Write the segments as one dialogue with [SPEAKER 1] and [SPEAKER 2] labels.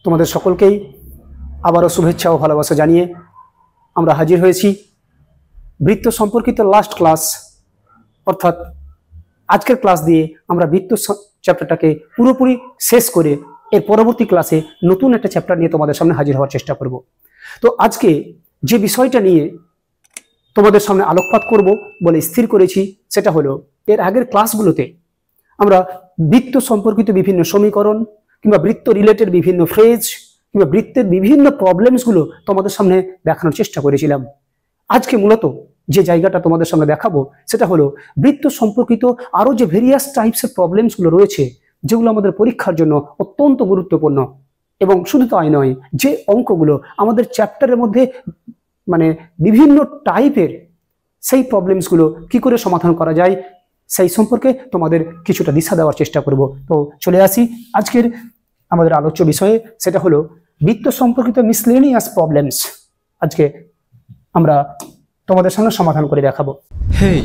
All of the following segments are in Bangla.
[SPEAKER 1] তোমাদের সকলকেই আবারও শুভেচ্ছা ও ভালোবাসা জানিয়ে আমরা হাজির হয়েছি বৃত্ত সম্পর্কিত লাস্ট ক্লাস, অর্থাৎ আজকের ক্লাস দিয়ে আমরা বৃত্ত চ্যাপ্টারটাকে পুরোপুরি শেষ করে এর পরবর্তী ক্লাসে নতুন একটা চ্যাপ্টার নিয়ে তোমাদের সামনে হাজির হওয়ার চেষ্টা করব। তো আজকে যে বিষয়টা নিয়ে তোমাদের সামনে আলোকপাত করব বলে স্থির করেছি সেটা হলো, এর আগের ক্লাসগুলোতে আমরা বৃত্ত সম্পর্কিত বিভিন্ন সমীকরণ কিংবা বৃত্ত রিলেটেড বিভিন্ন ফ্রেজ কিংবা বৃত্তের বিভিন্ন প্রবলেমসগুলো তোমাদের সামনে দেখানোর চেষ্টা করেছিলাম। আজকে মূলত যে জায়গাটা তোমাদের সামনে দেখাবো সেটা হলো বৃত্ত সম্পর্কিত আরো যে ভেরিয়াস টাইপসের প্রবলেমসগুলো রয়েছে, যেগুলো আমাদের পরীক্ষার জন্য অত্যন্ত গুরুত্বপূর্ণ। এবং শুধু তাই নয়, যে অঙ্কগুলো আমাদের চ্যাপ্টারের মধ্যে মানে বিভিন্ন টাইপের সেই প্রবলেমসগুলো কি করে সমাধান করা যায় সেই সম্পর্কে তোমাদের কিছুটা দিশা দেওয়ার চেষ্টা করব। তো চলে আসি আজকের আমাদের আলোচ্য বিষয়ে, সেটা হলো বৃত্ত সম্পর্কিত মিসলেনিয়াস প্রবলেমস। আজকে আমরা তোমাদের সামনে সমাধান করে দেখাবো।
[SPEAKER 2] হেই,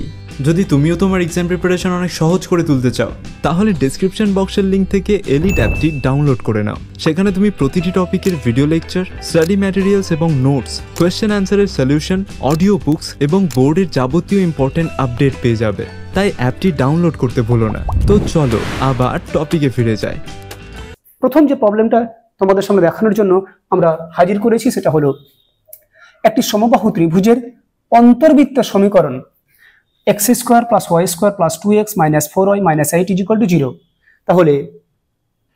[SPEAKER 2] যদি তুমিও তোমার এক্সাম প্রিপারেশন অনেক সহজ করে তুলতে চাও, তাহলে ডেসক্রিপশন বক্সের লিঙ্ক থেকে এলিট অ্যাপটি ডাউনলোড করে নাও। সেখানে তুমি প্রতিটি টপিকের ভিডিও লেকচার, স্টাডি ম্যাটেরিয়ালস এবং নোটস, কোয়েশ্চেন অ্যান্সারের সলিউশন, অডিও বুকস এবং বোর্ডের যাবতীয় ইম্পর্টেন্ট আপডেট পেয়ে যাবে। তাই অ্যাপটি ডাউনলোড করতে ভুলো না। তো চলো আবার টপিকে ফিরে যাই।
[SPEAKER 1] প্রথম যে প্রবলেমটা তোমাদের সামনে দেখানোর জন্য আমরা হাজির করেছি সেটা হলো একটি সমবাহু ত্রিভুজের অন্তর্বৃত্ত সমীকরণ x² + y² + 2x - 4y - 8 = 0। তাহলে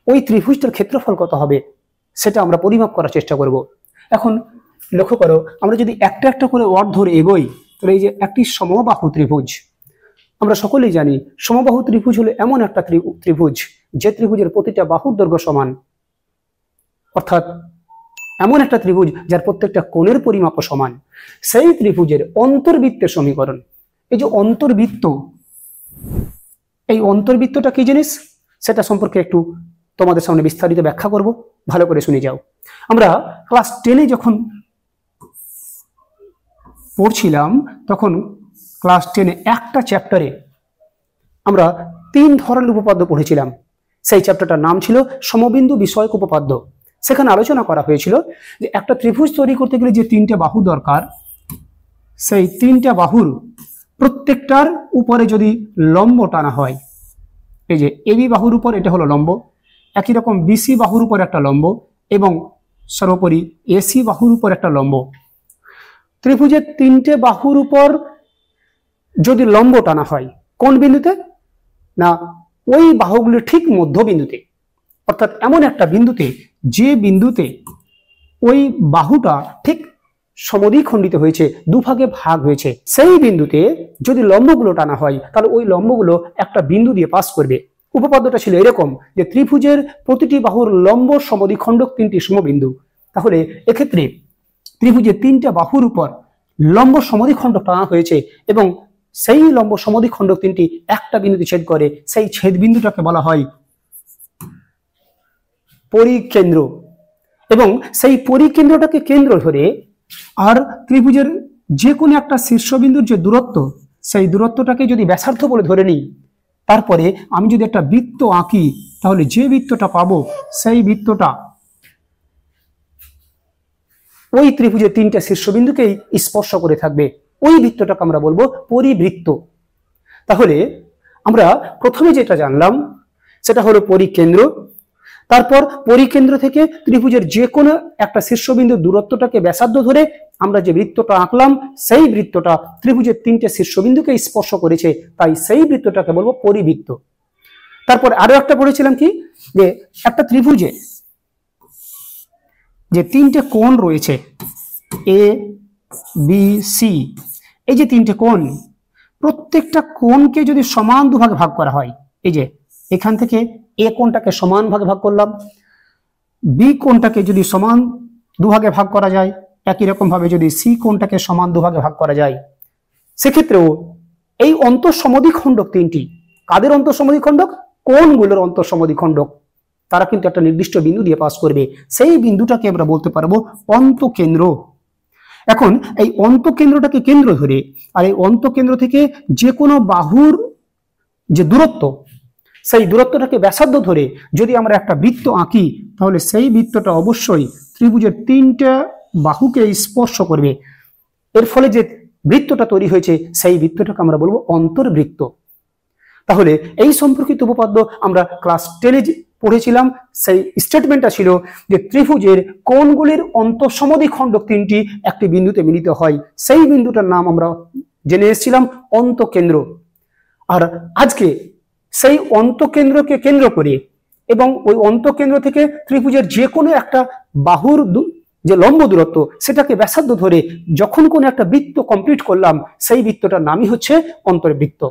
[SPEAKER 1] ওই ত্রিভুজটার ক্ষেত্রফল কত হবে সেটা আমরা পরিমাপ করার চেষ্টা করব। এখন লক্ষ্য করো, আমরা যদি একটা একটা করে ওয়ার্ড ধরে এগোই, তাহলে এই যে একটি সমবাহু ত্রিভুজ, আমরা সকলেই জানি সমবাহু ত্রিভুজ হলো এমন একটা ত্রিভুজ যে ত্রিভুজের প্রতিটা বাহুর দৈর্ঘ্য সমান, অর্থাৎ এমন একটা ত্রিভুজ যার প্রত্যেকটা কোণের পরিমাপও সমান। সেই ত্রিভুজের অন্তর্বৃত্তের সমীকরণ, এই যে অন্তর্বৃত্ত, এই অন্তর্বৃত্তটা কি জিনিস সেটা সম্পর্কে একটু তোমাদের সামনে বিস্তারিত ব্যাখ্যা করব, ভালো করে শুনে যাও। আমরা ক্লাস 10-এ যখন পড়ছিলাম তখন ক্লাস 10-এ একটা চ্যাপ্টারে আমরা 3 ধরনের উপপাদ্য পড়েছিলাম। সেই চ্যাপ্টারটার নাম ছিল সমবিন্দু বিষয়ক উপপাদ্য। সেখানে আলোচনা করা হয়েছিল যে একটা ত্রিভুজ তৈরি করতে গেলে যে 3টে বাহু দরকার, সেই 3টে বাহুর প্রত্যেকটার উপরে যদি লম্ব টানা হয়, এই যে এবি বাহুর উপর এটা হলো লম্ব, একই রকম বিসি বাহুর উপর একটা লম্ব এবং সর্বোপরি এসি বাহুর উপর একটা লম্ব। ত্রিভুজের 3টে বাহুর উপর যদি লম্ব টানা হয়, কোন বিন্দুতে? না, ওই বাহুগুলির ঠিক মধ্যবিন্দুতে, অর্থাৎ এমন একটা বিন্দুতে যে বিন্দুতে ওই বাহুটা ঠিক সমদ্বিখণ্ডিত হয়েছে, দুভাগে ভাগ হয়েছে, সেই বিন্দুতে যদি লম্বগুলো টানা হয় তাহলে ওই লম্বগুলো একটা বিন্দু দিয়ে পাস করবে। উপপাদ্যটা ছিল এরকম যে ত্রিভুজের প্রতিটি বাহুর লম্ব সমদ্বিখণ্ডক 3টি সমবিন্দু। তাহলে এক্ষেত্রে ত্রিভুজের 3টে বাহুর উপর লম্ব সমদ্বিখণ্ডক টানা হয়েছে এবং সেই লম্ব সমদ্বিখণ্ডক 3টি একটা বিন্দুতে ছেদ করে, সেই ছেদ বিন্দুটাকে বলা হয় পরিকেন্দ্র। এবং সেই পরিকেন্দ্রটাকে কেন্দ্র ধরে আর ত্রিভুজের যে কোনো একটা শীর্ষবিন্দুর যে দূরত্ব, সেই দূরত্বটাকে যদি ব্যাসার্ধ বলে ধরে নিই, তারপরে আমি যদি একটা বৃত্ত আঁকি, তাহলে যে বৃত্তটা পাবো সেই বৃত্তটা ওই ত্রিভুজের 3টে শীর্ষবিন্দুকেই স্পর্শ করে থাকবে। ওই বৃত্তটাকে আমরা বলবো পরিবৃত্ত। তাহলে আমরা প্রথমে যেটা জানলাম সেটা হলো পরিকেন্দ্র। তারপর পরিকেন্দ্র থেকে ত্রিভুজের যে কোনো একটা শীর্ষবিন্দুর দূরত্বটাকে ব্যাসার্ধ ধরে আমরা যে বৃত্তটা আঁকলাম, সেই বৃত্তটা ত্রিভুজের 3টে শীর্ষবিন্দুকে স্পর্শ করেছে, তাই সেই বৃত্তটাকে বলবো পরিবৃত্ত। তারপর আরো একটা পড়েছিলাম কি, যে একটা ত্রিভুজে যে 3টে কোণ রয়েছে এ বি সি, এই যে 3টে কোণ, প্রত্যেকটা কোণকে যদি সমান দুভাগে ভাগ করা হয়, এই যে এখান থেকে এ কোণটাকে সমান ভাগে ভাগ করলাম, বি কোণটাকে যদি সমান দুভাগে ভাগ করা যায়, একই রকম ভাবে যদি সি কোণটাকে সমান দুভাগে ভাগ করা যায়, সেক্ষেত্রেও এই অন্তঃসমদ্বিখণ্ডক 3টি, কাদের অন্তঃসমদ্বিখণ্ডক? কোণগুলোর অন্তঃসমদ্বিখণ্ডক, তারা কিন্তু একটা নির্দিষ্ট বিন্দু দিয়ে পাস করবে। সেই বিন্দুটাকে আমরা বলতে পারবো অন্তঃকেন্দ্র। এখন এই অন্তঃকেন্দ্রটাকে কেন্দ্র ধরে আর এই অন্তঃকেন্দ্র থেকে যে কোনো বাহুর যে দূরত্ব, সেই দূরত্বটাকে ব্যাসার্ধ ধরে যদি আমরা একটা বৃত্ত আঁকি, তাহলে সেই বৃত্তটা অবশ্যই ত্রিভুজের 3টা বাহুকে স্পর্শ করবে। এর ফলে যে বৃত্তটা তৈরি হয়েছে সেই বৃত্তটাকে আমরা বলবো অন্তর্বৃত্ত। তাহলে এই সম্পর্কিত উপপাদ্য আমরা ক্লাস 10-এ পড়েছিলাম। সেই স্টেটমেন্টটা ছিল যে ত্রিভুজের কোণগুলির অন্তঃসমদ্বিখণ্ডক 3টি একটি বিন্দুতে মিলিত হয়, সেই বিন্দুটার নাম আমরা জেনে এসেছিলাম অন্তঃকেন্দ্র। আর আজকে সেই অন্তঃকেন্দ্রকে কেন্দ্র করে এবং ওই অন্তঃকেন্দ্র থেকে ত্রিভুজের যে কোনো একটা বাহুর যে লম্ব দূরত্ব সেটাকে ব্যাসার্ধ ধরে যখন কোনো একটা বৃত্ত কমপ্লিট করলাম সেই বৃত্তটার নামই হচ্ছে অন্তর্বৃত্ত।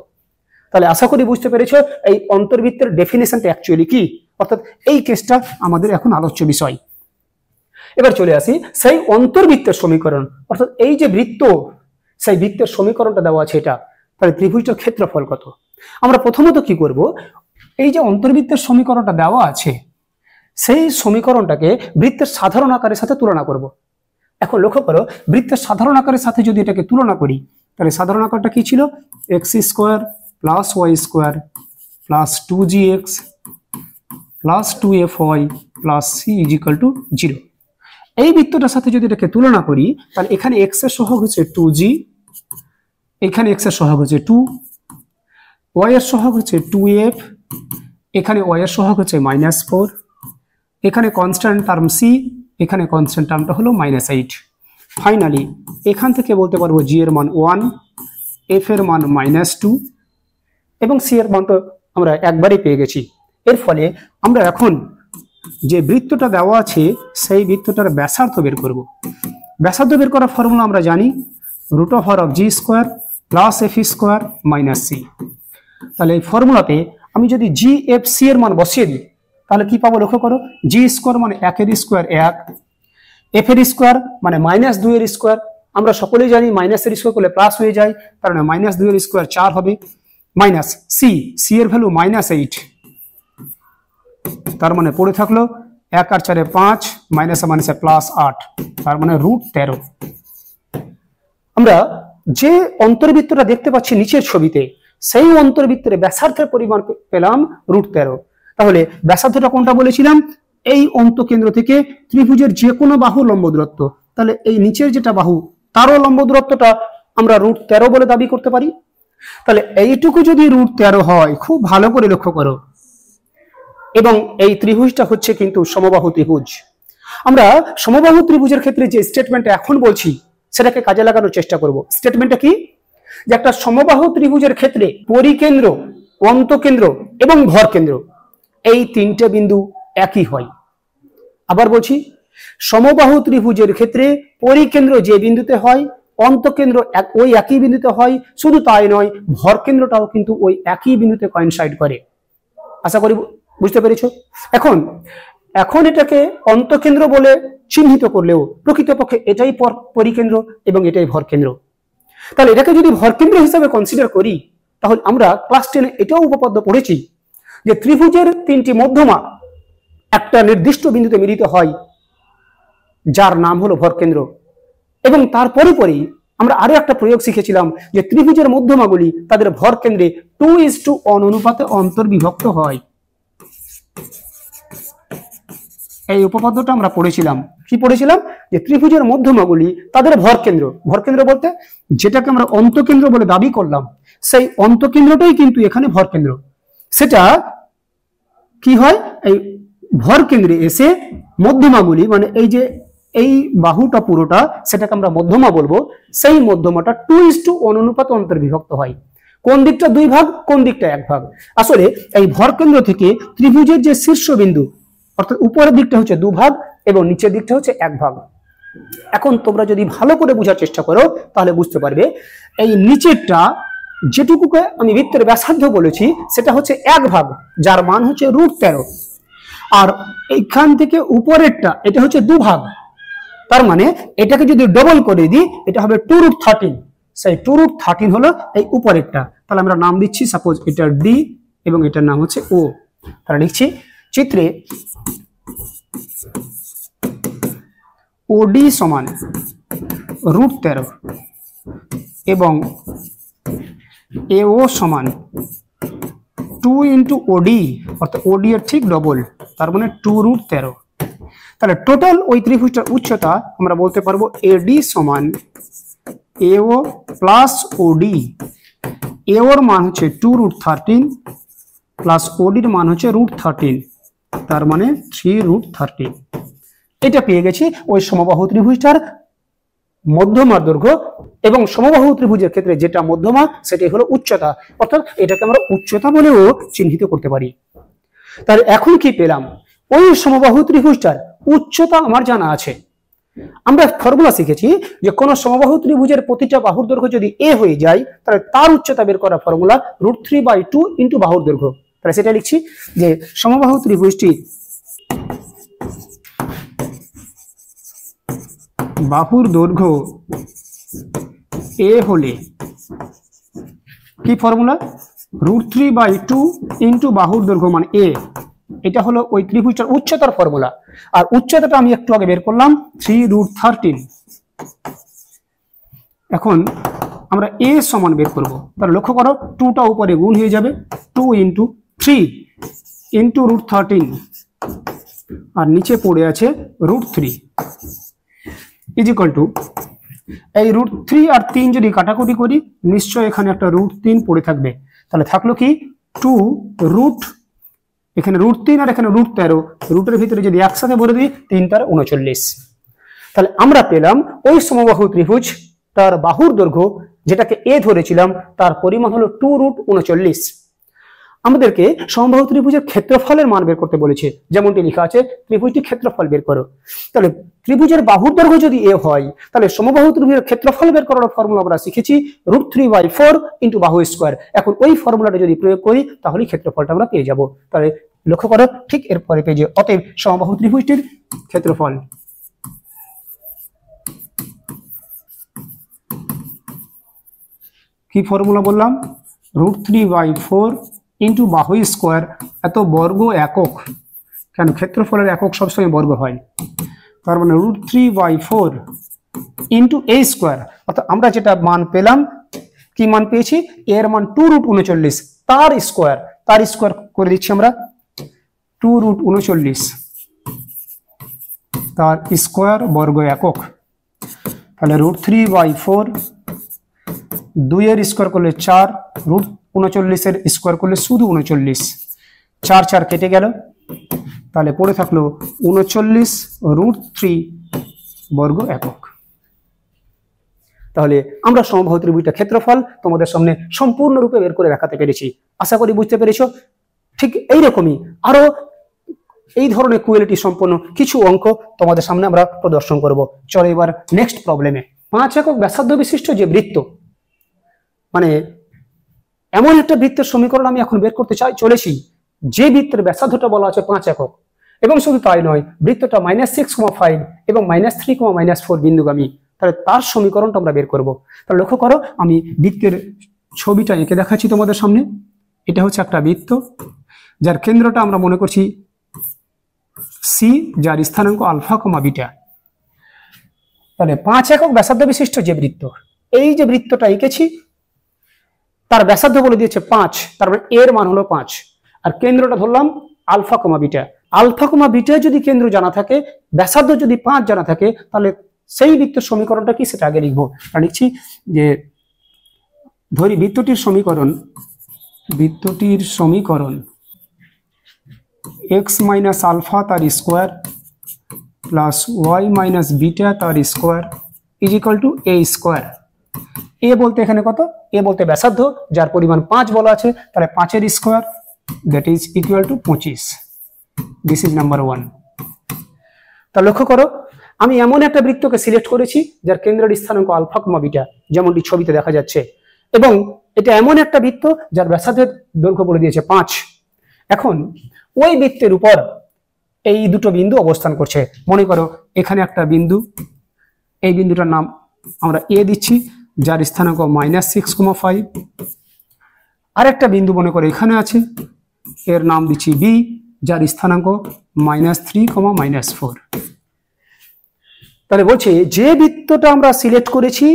[SPEAKER 1] তাহলে আশা করি বুঝতে পেরেছো এই অন্তর্বৃত্তের ডেফিনেশনটা অ্যাকচুয়ালি কি, অর্থাৎ এই কেসটা আমাদের এখন আলোচ্য বিষয়। এবার চলে আসি সেই অন্তর্বৃত্তের সমীকরণ, অর্থাৎ এই যে বৃত্ত সেই বৃত্তের সমীকরণটা দেওয়া আছে এটা, তাহলে ত্রিভুজটার ক্ষেত্রফল কত। আমরা প্রথমত কি করব, এই যে অন্তর্বৃত্তের সমীকরণটা দেওয়া আছে সেই সমীকরণটাকে বৃত্তের সাধারণ আকারের সাথে তুলনা করব। এখন লক্ষ্য করো, বৃত্তের সাধারণ আকারের সাথে যদি এটাকে তুলনা করি তাহলে সাধারণ আকারটা কি ছিল, x² + y² + 2gx + 2fy + c = 0। এই বৃত্তটার সাথে যদি এটাকে তুলনা করি তাহলে এখানে x এর সহগ হচ্ছে 2g, এখানে x এর সহগ হচ্ছে 2, y এর সহগ হচ্ছে 2f, এখানে y এর সহগ হচ্ছে -4, এখানে কনস্ট্যান্ট টার্ম c, এখানে কনস্ট্যান্ট টার্মটা হলো -8। ফাইনালি এখান থেকে বলতে পারবো g এর মান 1, f এর মান -2 এবং c এর মান তো আমরা একবারই পেয়ে গেছি। এর ফলে আমরা এখন যে বৃত্তটা দেওয়া আছে সেই বৃত্তটার ব্যাসার্ধ বের করব। ব্যাসার্ধ বের করার ফর্মুলা আমরা জানি, √g² + f² - c। তাহলে এই ফর্মুলাতে আমি যদি gfc এর মান বসিয়ে দিই তাহলে কি পাবো, লক্ষ্য করো, g² মানে 1 এর স্কোয়ার 1, f এর স্কোয়ার মানে -2 এর স্কোয়ার, আমরা সকলেই জানি মাইনাস এর স্কোয়ার করলে প্লাস হয়ে যায়, তার মানে -2 এর স্কোয়ার 4 হবে, মাইনাস c এর ভ্যালু -8, তার মানে পড়ে থাকলো 1 আর 4 5, মাইনাসে মাইনাসে +8, তার মানে √13। আমরা যে অন্তর্বৃত্তটা দেখতে পাচ্ছি নিচের ছবিতে সেই অন্তর্বৃত্তের ব্যাসার্ধের পরিমাণ পেলাম √13। তাহলে ব্যাসার্ধটা কোনটা বলেছিলাম, এই অন্তঃকেন্দ্র থেকে ত্রিভুজের যে কোনো বাহু লম্ব দূরত্ব, তাহলে এই নিচের যেটা বাহু তারও লম্ব দূরত্বটা আমরা √13 বলে দাবি করতে পারি। তাহলে এইটুকু যদি √13 হয়, খুব ভালো করে লক্ষ্য করো, এবং এই ত্রিভুজটা হচ্ছে কিন্তু সমবাহু ত্রিভুজ। আমরা সমবাহু ত্রিভুজের ক্ষেত্রে যে স্টেটমেন্টটা এখন বলছি সেটাকে কাজে লাগানোর চেষ্টা করব। স্টেটমেন্টটা কি, যে একটা সমবাহু ত্রিভুজের ক্ষেত্রে পরিকেন্দ্র, অন্তঃকেন্দ্র এবং ভরকেন্দ্র এই 3টে বিন্দু একই হয়। আবার বলছি, সমবাহু ত্রিভুজের ক্ষেত্রে পরিকেন্দ্র যে বিন্দুতে হয়, অন্তঃকেন্দ্র ওই একই বিন্দুতে হয়, শুধু তাই নয় ভরকেন্দ্রটাও কিন্তু ওই একই বিন্দুতে কয়েনসাইড করে। আশা করি বুঝতে পেরেছো। এখন এটাকে অন্তঃকেন্দ্র বলে চিহ্নিত করলেও প্রকৃতপক্ষে এটাই পরিকেন্দ্র এবং এটাই ভরকেন্দ্র। তাহলে এটাকে যদি ভরকেন্দ্র হিসাবে কনসিডার করি তাহলে আমরা ক্লাস 10-এ এটাও উপপাদ্য পড়েছি যে ত্রিভুজের 3টি মধ্যমা একটা নির্দিষ্ট বিন্দুতে মিলিত হয় যার নাম হলো ভরকেন্দ্র, এবং তারপরে আমরা আরো একটা প্রয়োগ শিখেছিলাম যে ত্রিভুজের মধ্যমাগুলি তাদের ভরকেন্দ্রে 2:1 অনুপাতে অন্তর্বিভক্ত হয়। এই উপপাদ্যটা আমরা পড়েছিলাম, কি পড়েছিলাম, যে ত্রিভুজের মধ্যমাগুলি তাদের ভরকেন্দ্র বলতে যেটাকে আমরা অন্তঃকেন্দ্র বলে দাবি করলাম সেই অন্তঃকেন্দ্রটাই কিন্তু এখানে ভরকেন্দ্র। সেটা কি হয়, এই ভরকেন্দ্রে এসে মধ্যমাগুলি মানে এই যে এই বাহুটা পুরোটা সেটাকে আমরা মধ্যমা বলবো, সেই মধ্যমাটা 2:1 অনুপাতে অন্তর্বিভক্ত হয়। কোন দিকটা 2 ভাগ, কোন দিকটা 1 ভাগ। আসলে এই ভরকেন্দ্র থেকে ত্রিভুজের যে শীর্ষবিন্দু অর্থাৎ উপরের দিকটা হচ্ছে 2 ভাগ এবং নিচের দিকটা হচ্ছে 1 ভাগ। এখন তোমরা যদি ভালো করে বোঝার চেষ্টা করো তাহলে বুঝতে পারবে এই নিচেরটা যেটুকুকে আমি বৃত্তের ব্যাসার্ধ বলেছি সেটা হচ্ছে 1 ভাগ, যার মান হচ্ছে √13, আর এইখান থেকে উপরেরটা এটা হচ্ছে 2 ভাগ, তার মানে এটাকে যদি ডবল করে দিই এটা হবে 2√13। সেই 2√13 হলো এই উপরেরটা। তাহলে আমরা নাম দিচ্ছি, সাপোজ এটা ডি এবং এটার নাম হচ্ছে ও। তাহলে লিখছি চিত্রে ওডি সমান √13 এবং এও সমান 2 × ওডি, অর্থাৎ ওডি এর ঠিক ডবল, তার মানে 2√13। তাহলে টোটাল ওই ত্রিভুজটার উচ্চতা আমরা বলতে পারবো এডি সমান এও প্লাস ওডি। এওর মান হচ্ছে 2√13 প্লাস ওডির মান হচ্ছে √13, তার মানে 3√13। এটা পেয়ে গেছি ওই সমবাহু ত্রিভুজটার মধ্যমার দৈর্ঘ্য, এবং সমবাহু ত্রিভুজের ক্ষেত্রে যেটা মধ্যমা সেটাই হলো উচ্চতা, অর্থাৎ এটাকে আমরা উচ্চতা বলেও চিহ্নিত করতে পারি। তাহলে এখন কি পেলাম? ওই সমবাহু ত্রিভুজটার উচ্চতা আমার জানা আছে। আমরা ফর্মুলা শিখেছি যে কোন সমবাহু ত্রিভুজের প্রতিটা বাহুর দৈর্ঘ্য যদি এ হয়ে যায় তাহলে তার উচ্চতা বের করা ফর্মুলা √3/2 ইন্টু বাহুর দৈর্ঘ্য। তাহলে সেটা লিখছি যে সমবাহু ত্রিভুজটি বাহুর দৈর্ঘ্য এ হলে কি ফর্মুলা? √3/2 ইন্টু বাহুর দৈর্ঘ্য মান এ। এটা হলো ওই ত্রিভুজটার উচ্চতার ফর্মুলা। আর উচ্চতাটা আমি একটু আগে বের করলাম 3√13। এখন আমরা এ সমান বের করব। তাহলে লক্ষ্য করো 2টা উপরে গুণ হয়ে যাবে, 2 ইন্টু 3 ইন্টু √13, আর নিচে পড়ে আছে √3 ইজ ইকুয়াল টু এই √3 আর 3 যদি কাটাকুটি করি নিশ্চয় এখানে একটা √3 পড়ে থাকবে। তাহলে থাকলো কি 2 এখানে √3 আর এখানে √13, রুটের ভিতরে যদি একসাথে ভরে দিই 3 × 39। তাহলে আমরা পেলাম ওই সমবাহু ত্রিভুজ তার বাহুর দৈর্ঘ্য যেটাকে এ ধরেছিলাম তার পরিমাণ হলো 2√39। আমাদেরকে সমবাহু ত্রিভুজের ক্ষেত্রফলের মান বের করতে বলেছে, যেমনটি লেখা আছে ত্রিভুজটি ক্ষেত্রফল বের করো। তাহলে ত্রিভুজের বাহুর দৈর্ঘ্য যদি এ হয় তাহলে সমবাহু ত্রিভুজের ক্ষেত্রফল বের করার ফর্মুলা আমরা শিখেছি √3/4 ইন্টু বাহু স্কোয়ার। এখন ওই ফর্মুলাটা যদি প্রয়োগ করি তাহলে ক্ষেত্রফলটা আমরা পেয়ে যাব। তাহলে লক্ষ্য করো ঠিক এরপরে পেয়ে অতএব সমবাহু ত্রিভুজটির ক্ষেত্রফল কি ফর্মুলা বললাম? √3/4 ইন্টু বাহু স্কোয়ার। এত বর্গ একক কেন? ক্ষেত্রফলের একক সবসময় বর্গ হয়। তার মানে √3/4 ইন্টু এ স্কোয়ার, অর্থাৎ আমরা যেটা মান পেলাম, কি মান পেয়েছি? এর মান 2√39, তার স্কোয়ার করে দিচ্ছি আমরা 2√39, তার স্কোয়ার বর্গ একক। তাহলে √3/4 2 এর স্কোয়ার করলে 4, √39 এর স্কোয়ার করলে শুধু 39, 4 4 কেটে গেল। তাহলে পড়ে থাকলো 39√3 বর্গ একক। তাহলে আমরা সমবাহু ত্রিভুজটার ক্ষেত্রফল তোমাদের সামনে সম্পূর্ণরূপে বের করে দেখাতে পেরেছি। আশা করি বুঝতে পেরেছো। ঠিক এইরকমই আরো এই ধরনের কোয়ালিটি সম্পন্ন কিছু অঙ্ক তোমাদের সামনে আমরা প্রদর্শন করব। চলো এবার নেক্সট প্রবলেমে। 5 একক ব্যাসার্ধ বিশিষ্ট যে বৃত্ত, মানে এমন একটা বৃত্তের সমীকরণ আমি এখন বের করতে চলেছি যে বৃত্তের ব্যাসার্ধটা বলা আছে 5 একক, এবং শুধু তাই নয় বৃত্তটা -6,5 এবং -3,-4 বিন্দুগামী। তাহলে তার সমীকরণটা আমরা বের করব। তাহলে লক্ষ্য করো আমি বৃত্তের ছবিটা এঁকে দেখাচ্ছি তোমাদের সামনে। এটা হচ্ছে একটা বৃত্ত যার কেন্দ্রটা আমরা মনে করছি সি, যার স্থানাঙ্ক α, β। তাহলে 5 একক ব্যাসার্ধ বিশিষ্ট যে বৃত্ত, এই যে বৃত্তটা এঁকেছি তার ব্যাসার্ধ বলে দিয়েছে 5, তার মানে এর মান হলো 5, আর কেন্দ্রটা ধরলাম α, β। α, β যদি কেন্দ্র জানা থাকে, ব্যাসার্ধ যদি 5 জানা থাকে, তাহলে সেই বৃত্তের সমীকরণটা কি সেটা আগে লিখবো। লিখছি যে ধরি বৃত্তটির সমীকরণ x - α তার স্কোয়ার প্লাস y - β তার square is equal to a square. A বলতে এখানে কত? এ বলতে ব্যাসার্ধ, যার পরিমাণ 5 বলা আছে, তাহলে 5 এর square that is equal two 25। This is number 1। তা লক্ষ্য করো আমি এমন একটা বৃত্তকে সিলেক্ট করেছি যার কেন্দ্রের স্থানাঙ্ক α, β, যেমনটি ছবিতে দেখা যাচ্ছে, এবং এটা এমন একটা বৃত্ত যার ব্যাসার্ধের দৈর্ঘ্য বলে দিয়েছে 5। এখন ওই বৃত্তের উপর এই দুটো বিন্দু অবস্থান করছে। মনে করো এখানে একটা বিন্দু, এই বিন্দুটার নাম আমরা এ দিচ্ছি, যার স্থানাঙ্ক -6,5। আরেকটা বিন্দু মনে করো এখানে আছে, এর নাম দিচ্ছি বি, যার স্থানাঙ্ক -3,-4। তাহলে বলছে যে বৃত্তটা আমরা সিলেক্ট করেছি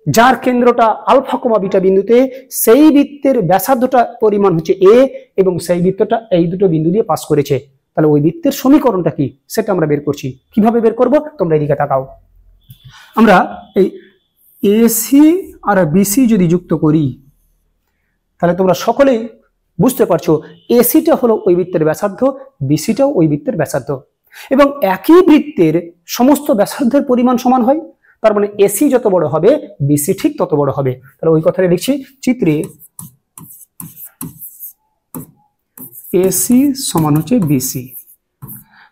[SPEAKER 1] যার কেন্দ্রটা α, β বিন্দুতে, সেই বৃত্তের ব্যাসার্ধটা পরিমাণ হচ্ছে এ, এবং সেই বৃত্তটা এই দুটো বিন্দু দিয়ে পাস করেছে। তাহলে ওই বৃত্তের সমীকরণটা কি সেটা আমরা বের করছি। কিভাবে বের করব তোমরা এদিকে তাকাও। আমরা এই এসি আর বিসি যদি যুক্ত করি তাহলে তোমরা সকলেই বুঝতে পারছো এসিটা হলো ওই বৃত্তের ব্যাসার্ধ, বিসিটাও ওই বৃত্তের ব্যাসার্ধ, এবং একই বৃত্তের সমস্ত ব্যাসার্ধের পরিমাণ সমান হয়। তার মানে এসি যত বড় হবে বিসি ঠিক তত বড় হবে। তাহলে ওই কথাটা লিখছি চিত্রে এসি সমান হচ্ছে বিসি।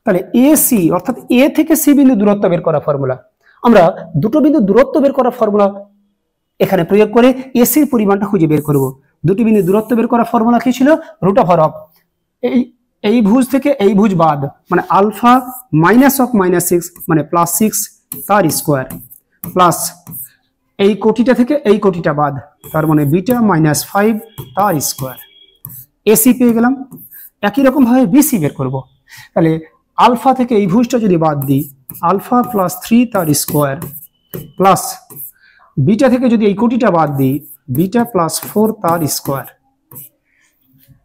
[SPEAKER 1] তাহলে এসি অর্থাৎ এ থেকে সি বিন্দু দূরত্ব বের করা ফর্মুলা, আমরা দুটো বিন্দু দূরত্ব বের করা ফর্মুলা এখানে প্রয়োগ করে এসির পরিমাণটা খুঁজে বের করব। দুটি বিন্দু দূরত্ব বের করা ফর্মুলা কি ছিল? রুট ওভার অফ এই ভুজ থেকে এই ভুজ বাদ, মানে আলফা মাইনাস অফ -6 মানে +6 তার স্কোয়ার, প্লাস এই কোটিটা থেকে এই কোটিটা বাদ, তার মানে বিটা -5 তার স্কোয়ার। এসি পেয়ে গেলাম। একই রকম ভাবে বিসি বের করব। তাহলে আলফা থেকে এই ভুজটা যদি বাদ দিই, আলফা +3 তার স্কোয়ার, প্লাস বিটা থেকে যদি এই কোটিটা বাদ দিই, বিটা +4 তার স্কোয়ার।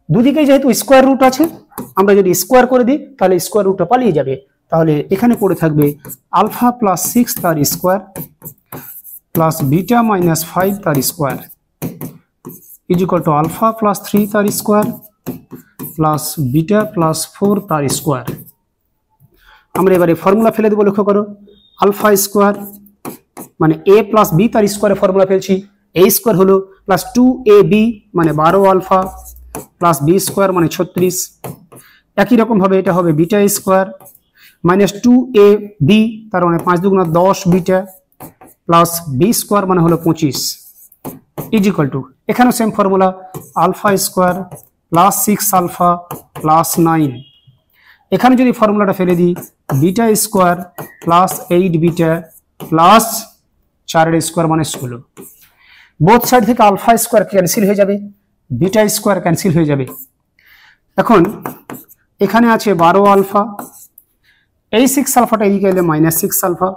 [SPEAKER 1] দুদিকে যেহেতু স্কোয়ার রুট আছে, আমরা যদি স্কোয়ার করে দিই তাহলে স্কোয়ার রুটটা পালিয়ে যাবে। তাহলে এখানে পড়ে থাকবে আলফা +6 তার স্কোয়ার প্লাস বিটা -5 তার square is equal to alpha +3 তার স্কোয়ার প্লাস বিটা +4 তার স্কোয়ার। আমরা এবারে ফর্মুলা ফেলে দেবো, লক্ষ্য করো, আলফা স্কোয়ার মানে a প্লাস বি তার স্কোয়ারে ফর্মুলা ফেলছি, a স্কোয়ার হলো প্লাস 2ab মানে 12 আলফা প্লাস বি স্কোয়ার মানে 36। একই রকম ভাবে এটা হবে বিটা স্কোয়ার মাইনাস 2ab তার মানে 5 দুগুণা 10 বিটা প্লাস বি স্কোয়ার মানে হলো 25 ইজ ইকুয়াল টু, এখানেও same formula, alpha square plus 6 alpha plus 9। এখানে যদি ফর্মুলাটা ফেলে দিই, beta square plus 8 beta plus 4 square মানে 16। বোথ সাইড থেকে আলফা স্কোয়ার ক্যান্সেল হয়ে যাবে, বিটা স্কোয়ার ক্যান্সেল হয়ে যাবে। এখন এখানে আছে 12 আলফা, এই 6 আলফাটা এদিকে এলে -6 আলফা,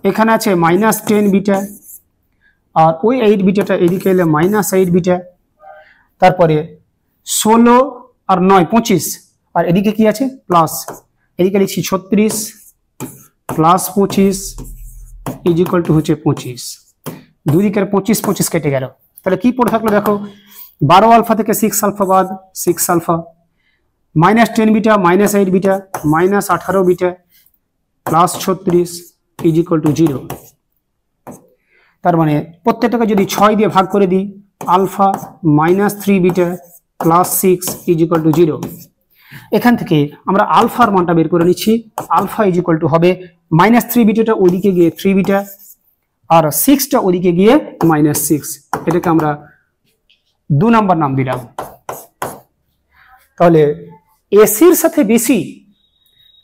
[SPEAKER 1] এখানে আছে -10 বিটা, আর ওই 8 বিটাটা এদিকে এলে -8 বিটা, তারপরে 16 আর 9 25, আর এদিকে কি আছে প্লাস, এদিকে লিখছি 36 প্লাস 25 ইজ ইকুয়াল টু হচ্ছে 25। দুদিকের 25 কেটে গেল। তাহলে কি পড়ে থাকলো দেখো, 12 আলফা থেকে 6 আলফা বাদ 6 alpha, -10 beta -8 beta -18 beta plus 36 is equal to 0। তার মানে প্রত্যেকটাকে যদি 6 দিয়ে ভাগ করে দিই, alpha -3 beta plus 6 is equal to 0। এখান থেকে আমরা আলফার মানটা বের করে নিচ্ছি। আলফা ইজ ইকুয়াল টু হবে -3 বিটাটা ওইদিকে গিয়ে 3 বিটা, আর 6টা ওইদিকে গিয়ে -6। এটাকে আমরা 2 নাম্বার নাম দিলাম। তাহলে এসির সাথে বিসি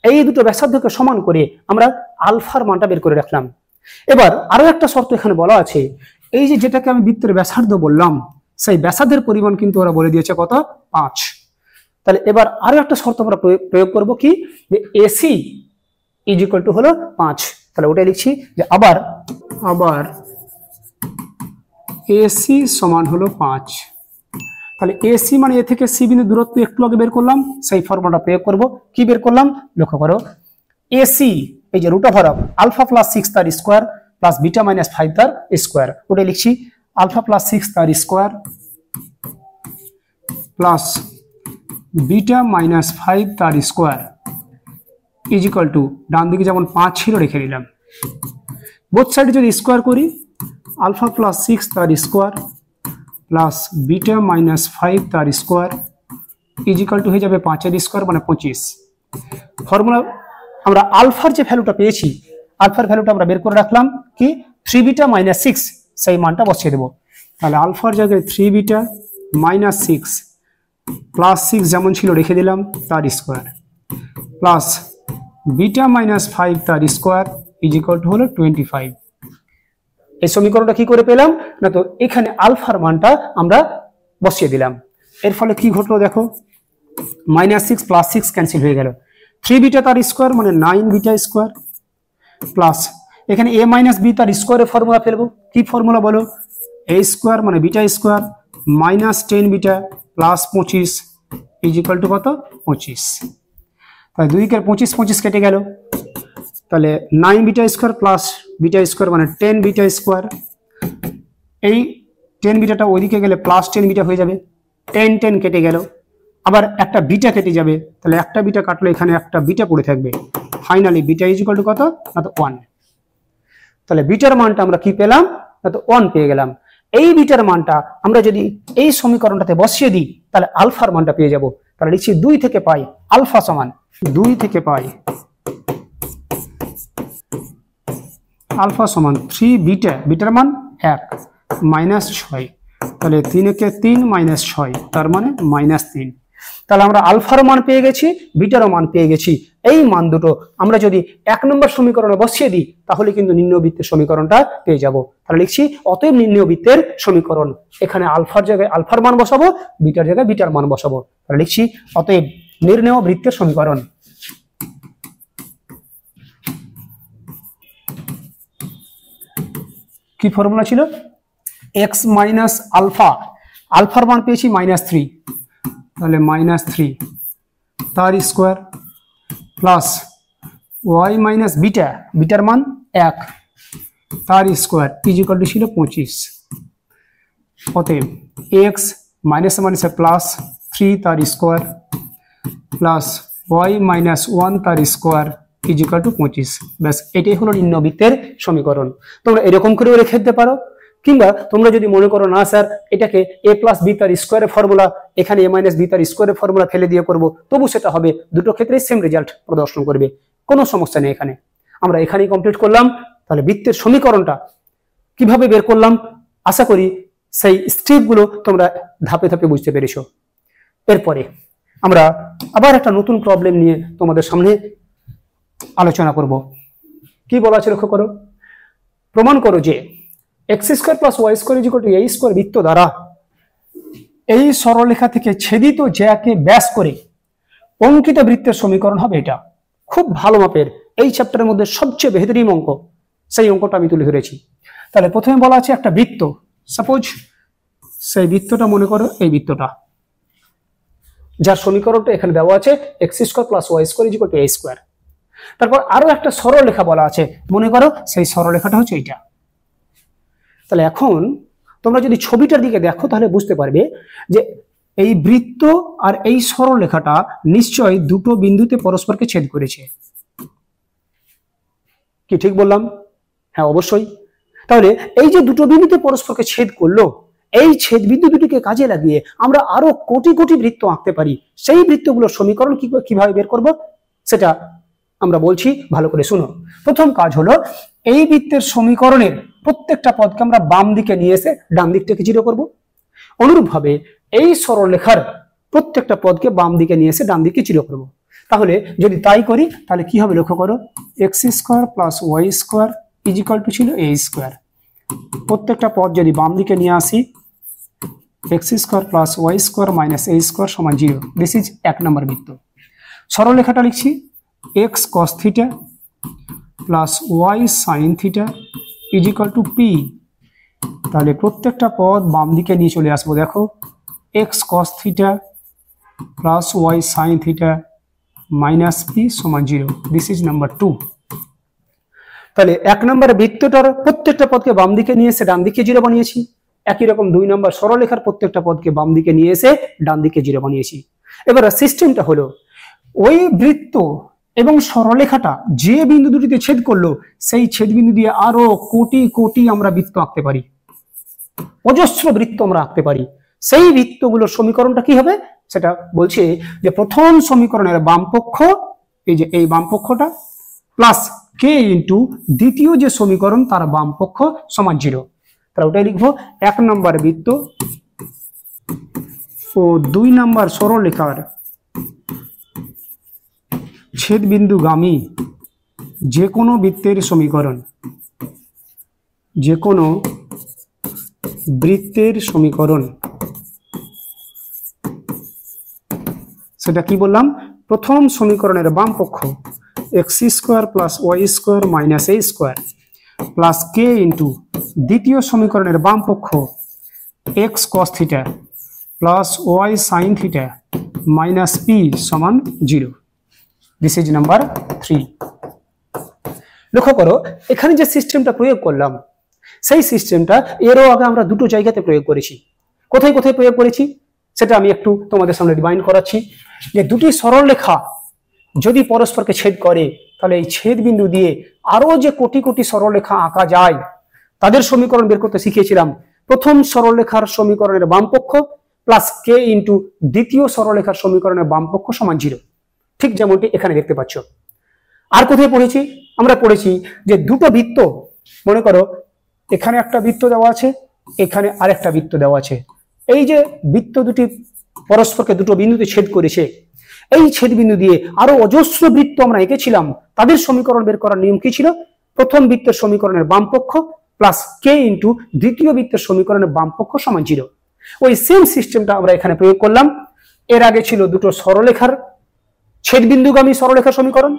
[SPEAKER 1] এই দুটো ব্যাসার্ধকে সমান করে আমরা আলফার মানটা বের করে রাখলাম। এবার আরো একটা শর্ত এখানে বলা আছে, এই যে যেটাকে আমি বৃত্তের ব্যাসার্ধ বললাম, সেই ব্যাসার্ধের পরিমাণ কিন্তু ওরা বলে দিয়েছে কত, 5। তাহলে এবার আরো একটা শর্ত আমরা প্রয়োগ করব কি, যে এসি ইজ ইকুয়াল টু হলো 5। তাহলে ওটাই লিখছি যে আবার এসি সমান হলো 5। তাহলে এসি মানে এ থেকে সি বিন্দু দূরত্ব একটু আগে বের করলাম, সেই ফর্মুলাটা প্রয়োগ করব। কি বের করলাম লক্ষ্য করো, এসি এই যে রুট ওভার অফ আলফা +6 তার স্কোয়ার প্লাস বিটা -5 তার স্কোয়ার, ওটাই লিখছি আলফা +6 তার স্কোয়ার প্লাস বিটা -5 তার স্কোয়ার ইজ ইকুয়াল টু, ডান দিকে যেমন 5 ছিল রেখে দিলাম, বোথ সাইডে যদি স্কোয়ার করি, আলফা +6 তার স্কোয়ার প্লাস বিটা -5 তার স্কোয়ার ইজ ইকুয়াল টু হয়ে যাবে 5 এর স্কোয়ার মানে 25। ফর্মুলা আমরা আলফার যে ভ্যালুটা পেয়েছি, আলফার ভ্যালুটা আমরা বের করে রাখলাম কি, 3 বিটা -6, সেই মানটা বসিয়ে দেবো। তাহলে আলফার জায়গায় 3 বিটা -6 প্লাস 6 যেমন ছিল রেখে দিলাম তার স্কোয়ার প্লাস বিটা -5 তার স্কোয়ার ইজ ইকুয়াল টু হলো 25। এই সমীকরণটা কি করে পেলাম না, তো এখানে আলফার মানটা আমরা বসিয়ে দিলাম। এর ফলে কি ঘটলো দেখো, -6 প্লাস 6 ক্যান্সেল হয়ে গেল, 3 বিটা তার স্কোয়ার মানে 9 বিটা স্কোয়ার প্লাস এখানে a - b তার স্কোয়ারের ফর্মুলা ফেলবো। কি ফর্মুলা বলো, a স্কোয়ার মানে beta square -10 beta plus 25 is equal two কত, 25। তাহলে 2 কে 25 25 কেটে গেল, তাহলে 9 beta square plus beta square মানে 10 বিটা স্কোয়ার। এই 10 বিটাটা ওইদিকে গেলে প্লাস 10 বিটা হয়ে যাবে, 10 10 কেটে গেল, আবার একটা বিটা কেটে যাবে, তাহলে একটা বিটা কাটলে এখানে একটা বিটা পড়ে থাকবে। Finally beta is equal two কত না তো 1। তাহলে বিটার মানটা আমরা কি পেলাম না তো 1 পেয়ে গেলাম। এই বিটার মানটা আমরা যদি এই সমীকরণটাতে বসিয়ে দিই তাহলে আলফার মানটা পেয়ে যাব। তাহলে লিখছি 2 থেকে পাই আলফা সমান 2 থেকে পাই আলফা সমান 3 বিটা, বিটার মান 1 মাইনাস 6, তাহলে 3 কে 3 মাইনাস 6 তার মানে -3। তাহলে আমরা আলফার মান পেয়ে গেছি, বিটারও মান পেয়ে গেছি। এই মান দুটো আমরা যদি 1 নম্বর সমীকরণে বসিয়ে দিই তাহলে কিন্তু নির্ণয়বৃত্তের সমীকরণটা পেয়ে যাব। তাহলে লিখছি অতএব নির্ণয়বৃত্তের সমীকরণ, এখানে আলফার জায়গায় আলফার মান বসাবো, বিটার জায়গায় বিটার মান বসাবো। তাহলে লিখছি অতএব নির্ণেয় বৃত্তের সমীকরণ। কি ফর্মুলা ছিল? x মাইনাস আলফা, আলফার মান পেয়েছি -3, তাহলে -3 তার square plus y minus beta, bitter মান 1 তার স্কোয়ার ইজ ইকুয়াল টু ছিল 25। অতএব x মাইনাস মাইনাসে প্লাস 3 তার স্কোয়ার প্লাস y মাইনাস 1 তার স্কোয়ার ইজ ইকুয়াল টু 25। ব্যাস এটাই হলো নির্ণয়বৃত্তের সমীকরণ। তোমরা এরকম করেও রেখে দিতে পারো, কিংবা তোমরা যদি মনে করো না স্যার এটাকে a প্লাস বি তার স্কোয়ারের ফর্মুলা, এখানে a মাইনাস বি তার স্কোয়ারের ফর্মুলা ফেলে দিয়ে করবো, তবু সেটা হবে, দুটো ক্ষেত্রেই সেম রেজাল্ট প্রদর্শন করবে, কোনো সমস্যা নেই। এখানে আমরা এখানেই কমপ্লিট করলাম। তাহলে বৃত্তের সমীকরণটা কিভাবে বের করলাম, আশা করি সেই স্টেপগুলো তোমরা ধাপে ধাপে বুঝতে পেরেছো। এরপরে আমরা আবার একটা নতুন প্রবলেম নিয়ে তোমাদের সামনে আলোচনা করব। কি বলা আছে লক্ষ্য করো, প্রমাণ করো যে x square plus Y square is equal to a square বৃত্ত দ্বারা এই সরলরেখা থেকে ছেদিত জ্যাকে ব্যাস করে অঙ্কিত বৃত্তের সমীকরণ হবে এটা। খুব ভালো মাপের, এই চ্যাপ্টারের মধ্যে সবচেয়ে বেহতরিন অঙ্ক, সেই অঙ্কটা আমি তুলে ধরেছি। তাহলে প্রথমে বলা আছে একটা বৃত্ত, সাপোজ সেই বৃত্তটা মনে করো এই বৃত্তটা, যার সমীকরণটা এখানে দেওয়া আছে x square plus Y square is equal to a square. তারপর আরো একটা সরলরেখা বলা আছে, মনে করো সেই সরলরেখাটা হচ্ছে এইটা। তাহলে এখন তোমরা যদি ছবিটার দিকে দেখো তাহলে বুঝতে পারবে যে এই বৃত্ত আর এই সরলরেখাটা নিশ্চয়ই দুটো বিন্দুতে পরস্পরকে ছেদ করেছে। কি ঠিক বললাম? হ্যাঁ অবশ্যই। তাহলে এই যে দুটো বিন্দুতে পরস্পরকে ছেদ করলো, এই ছেদ বিন্দু দুটিকে কাজে লাগিয়ে আমরা আরো কোটি কোটি বৃত্ত আঁকতে পারি। সেই বৃত্তগুলোর সমীকরণ কিভাবে বের করব সেটা আমরা বলছি, ভালো করে শুনো। প্রথম কাজ হলো এই বৃত্তের সমীকরণের প্রত্যেকটা পদকে আমরা বাম দিকে নিয়ে এসে ডান দিকটাকে 0 করব। অনুরূপভাবে এই সরলরেখার প্রত্যেকটা পদকে বাম দিকে নিয়ে এসে ডান দিকে 0 করব। তাহলে যদি তাই করি তাহলে কি হবে লক্ষ্য করো, x square plus Y square is equal to ছিল a স্কোয়ার। প্রত্যেকটা পদ যদি বাম দিকে নিয়ে আসি, x square plus Y square minus a square সমান 0। দিস ইজ 1 নম্বর বৃত্ত। সরলরেখাটা লিখছি x cos theta plus Y sine theta is equal to p। তাহলে প্রত্যেকটা পদ বাম দিকে নিয়ে চলে আসবো। দেখো x cos theta plus Y sine theta minus p সমান 0। This is number 2। তাহলে 1 নম্বর বৃত্তটার প্রত্যেকটা পদকে বাম দিকে নিয়ে এসে ডান দিকে 0 বানিয়েছি। একই রকম 2 নম্বর সরলরেখার প্রত্যেকটা পদকে বাম দিকে নিয়ে এসে ডান দিকে 0 বানিয়েছি। এবার সিস্টেমটা হলো ওই বৃত্ত এবং সরলরেখাটা যে বিন্দু দুটিতে ছেদ করলো সেই ছেদ বিন্দু দিয়ে আরো কোটি কোটি আমরা বৃত্ত আঁকতে পারি, অজস্র বৃত্ত আমরা আঁকতে পারি। সেই বৃত্তগুলোর সমীকরণটা কি হবে সেটা বলছে যে প্রথম সমীকরণের বাম পক্ষ, এই যে এই বাম পক্ষটা প্লাস কে ইন্টু দ্বিতীয় যে সমীকরণ তার বাম পক্ষ সমান 0। তাহলে ওটাই লিখবো 1 নম্বর বৃত্ত ও 2 নম্বর সরলরেখার ছেদ বিন্দুগামী যে কোনো বৃত্তের সমীকরণ, যে কোনো বৃত্তের সমীকরণ সেটা কি বললাম, প্রথম সমীকরণের বাম পক্ষ x square plus Y square minus a square plus K into দ্বিতীয় সমীকরণের বাম পক্ষ x cos theta plus Y sine theta minus p সমান 0। This is number 3। লক্ষ্য করো এখানে যে সিস্টেমটা প্রয়োগ করলাম সেই সিস্টেমটা এরও আগে আমরা দুটো জায়গাতে প্রয়োগ করেছি। কোথায় কোথায় প্রয়োগ করেছি সেটা আমি একটু তোমাদের সামনে রিমাইন্ড করাচ্ছি। যে দুটি সরলরেখা যদি পরস্পরকে ছেদ করে তাহলে এই ছেদ বিন্দু দিয়ে আরো যে কোটি কোটি সরলরেখা আঁকা যায় তাদের সমীকরণ বের করতে শিখিয়েছিলাম। প্রথম সরলরেখার সমীকরণের বামপক্ষ প্লাস কে ইন্টু দ্বিতীয় সরলরেখার সমীকরণের বামপক্ষ সমান 0, ঠিক যেমনটি এখানে দেখতে পাচ্ছ। আর কোথায় পড়েছি আমরা পড়েছি যে দুটো বৃত্ত, মনে করো এখানে একটা বৃত্ত দেওয়া আছে, এখানে আরেকটা বৃত্ত দেওয়া আছে। এই যে বৃত্ত দুটি পরস্পরকে দুটো বিন্দুতে ছেদ করেছে, এই ছেদ বিন্দু দিয়ে আরো অজস্র বৃত্ত আমরা এঁকেছিলাম। তাদের সমীকরণ বের করার নিয়ম কি ছিল? প্রথম বৃত্তের সমীকরণের বামপক্ষ প্লাস কে ইন্টু দ্বিতীয় বৃত্তের সমীকরণের বামপক্ষ সমান 0। ওই সেম সিস্টেমটা আমরা এখানে প্রয়োগ করলাম। এর আগে ছিল দুটো সরলরেখার ছেদবিন্দুগামী সরলরেখার সমীকরণ,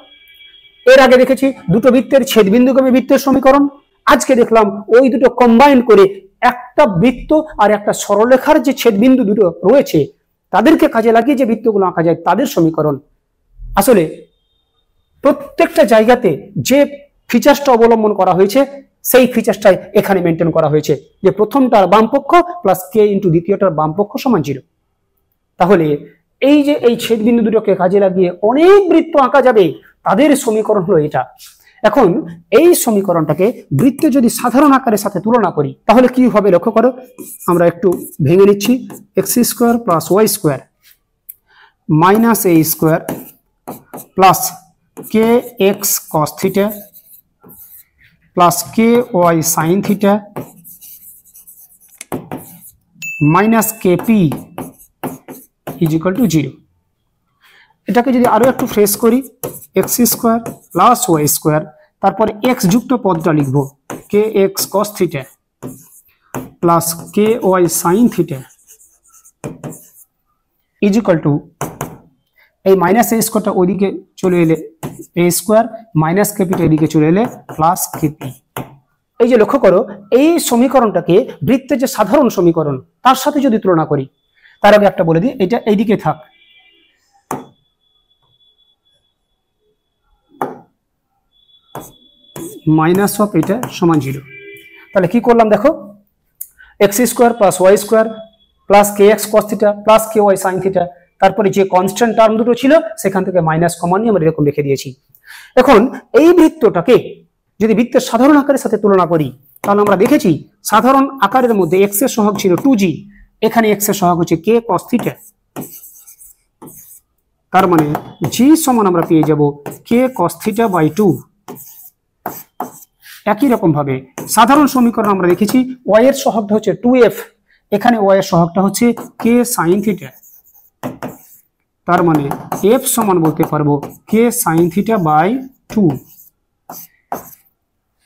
[SPEAKER 1] এর আগে দেখেছি দুটো বৃত্তের ছেদবিন্দুগামী বৃত্তের সমীকরণ, আজকে দেখলাম ওই দুটো কম্বাইন করে একটা বৃত্ত আর একটা সরলরেখার যে ছেদবিন্দু দুটো রয়েছে তাদেরকে কাজে লাগিয়ে যে বৃত্তগুলো আঁকা যায় তাদের সমীকরণ। আসলে প্রত্যেকটা জায়গাতে যে ফিচার্সটা অবলম্বন করা হয়েছে সেই ফিচার্সটাই এখানে মেনটেন করা হয়েছে, যে প্রথমটার বামপক্ষ প্লাস কে ইন্টু দ্বিতীয়টার বামপক্ষ সমান 0। তাহলে এই যে এই ছেদবিন্দু দুটোকে কাজে লাগিয়ে অনেক বৃত্ত আঁকা যাবে, তাদের সমীকরণ হলো এটা। এখন এই সমীকরণটাকে বৃত্তে যদি সাধারণ আকারের সাথে তুলনা করি তাহলে কি হবে লক্ষ্য করো। আমরা একটু ভেঙে নিচ্ছি। X square plus Y square minus A square plus K X cos theta plus K Y sine theta minus K P is equal to 0। এটাকে যদি আরো একটু ফ্রেশ করি, X square plus Y square, তারপরে এক্স যুক্ত পদটা লিখবো K X cos theta plus K Y sine theta is equal to এই মাইনাস এ স্কোয়ারটা ওইদিকে চলে এলে এ স্কোয়ার মাইনাস কেপিটা এদিকে চলে এলে প্লাস কেপি। এই যে লক্ষ্য করো এই সমীকরণটাকে বৃত্তের যে সাধারণ সমীকরণ তার সাথে যদি তুলনা করি, তার আগে একটা বলে দিই, এটা এইদিকে থাক, মাইনাস অফ এটা সমান 0। তাহলে কি করলাম দেখো, X square plus Y square plus K X cos theta plus K Y sine theta, তারপরে যে কনস্ট্যান্ট টার্ম দুটো ছিল সেখান থেকে মাইনাস কমন নিয়ে আমরা এরকম রেখে দিয়েছি। এখন এই বৃত্তটাকে যদি বৃত্তের সাধারণ আকারের সাথে তুলনা করি তাহলে আমরা দেখেছি সাধারণ আকারের মধ্যে এক্স এর সহগ ছিল 2g, এখানে এক্স এর সহগ হচ্ছে কে কস থিটা, তার মানে জি সমান আমরা পেয়ে যাব কে কস থিটা বাই 2। একই রকম ভাবে সাধারণ সমীকরণ আমরা দেখেছি ওয়াই এর সহগটা হচ্ছে 2f, এখানে ওয়াই এর সহগটা হচ্ছে কে সাইন থিটা, তার মানে f সমান বলতে পারবো K sine theta by 2।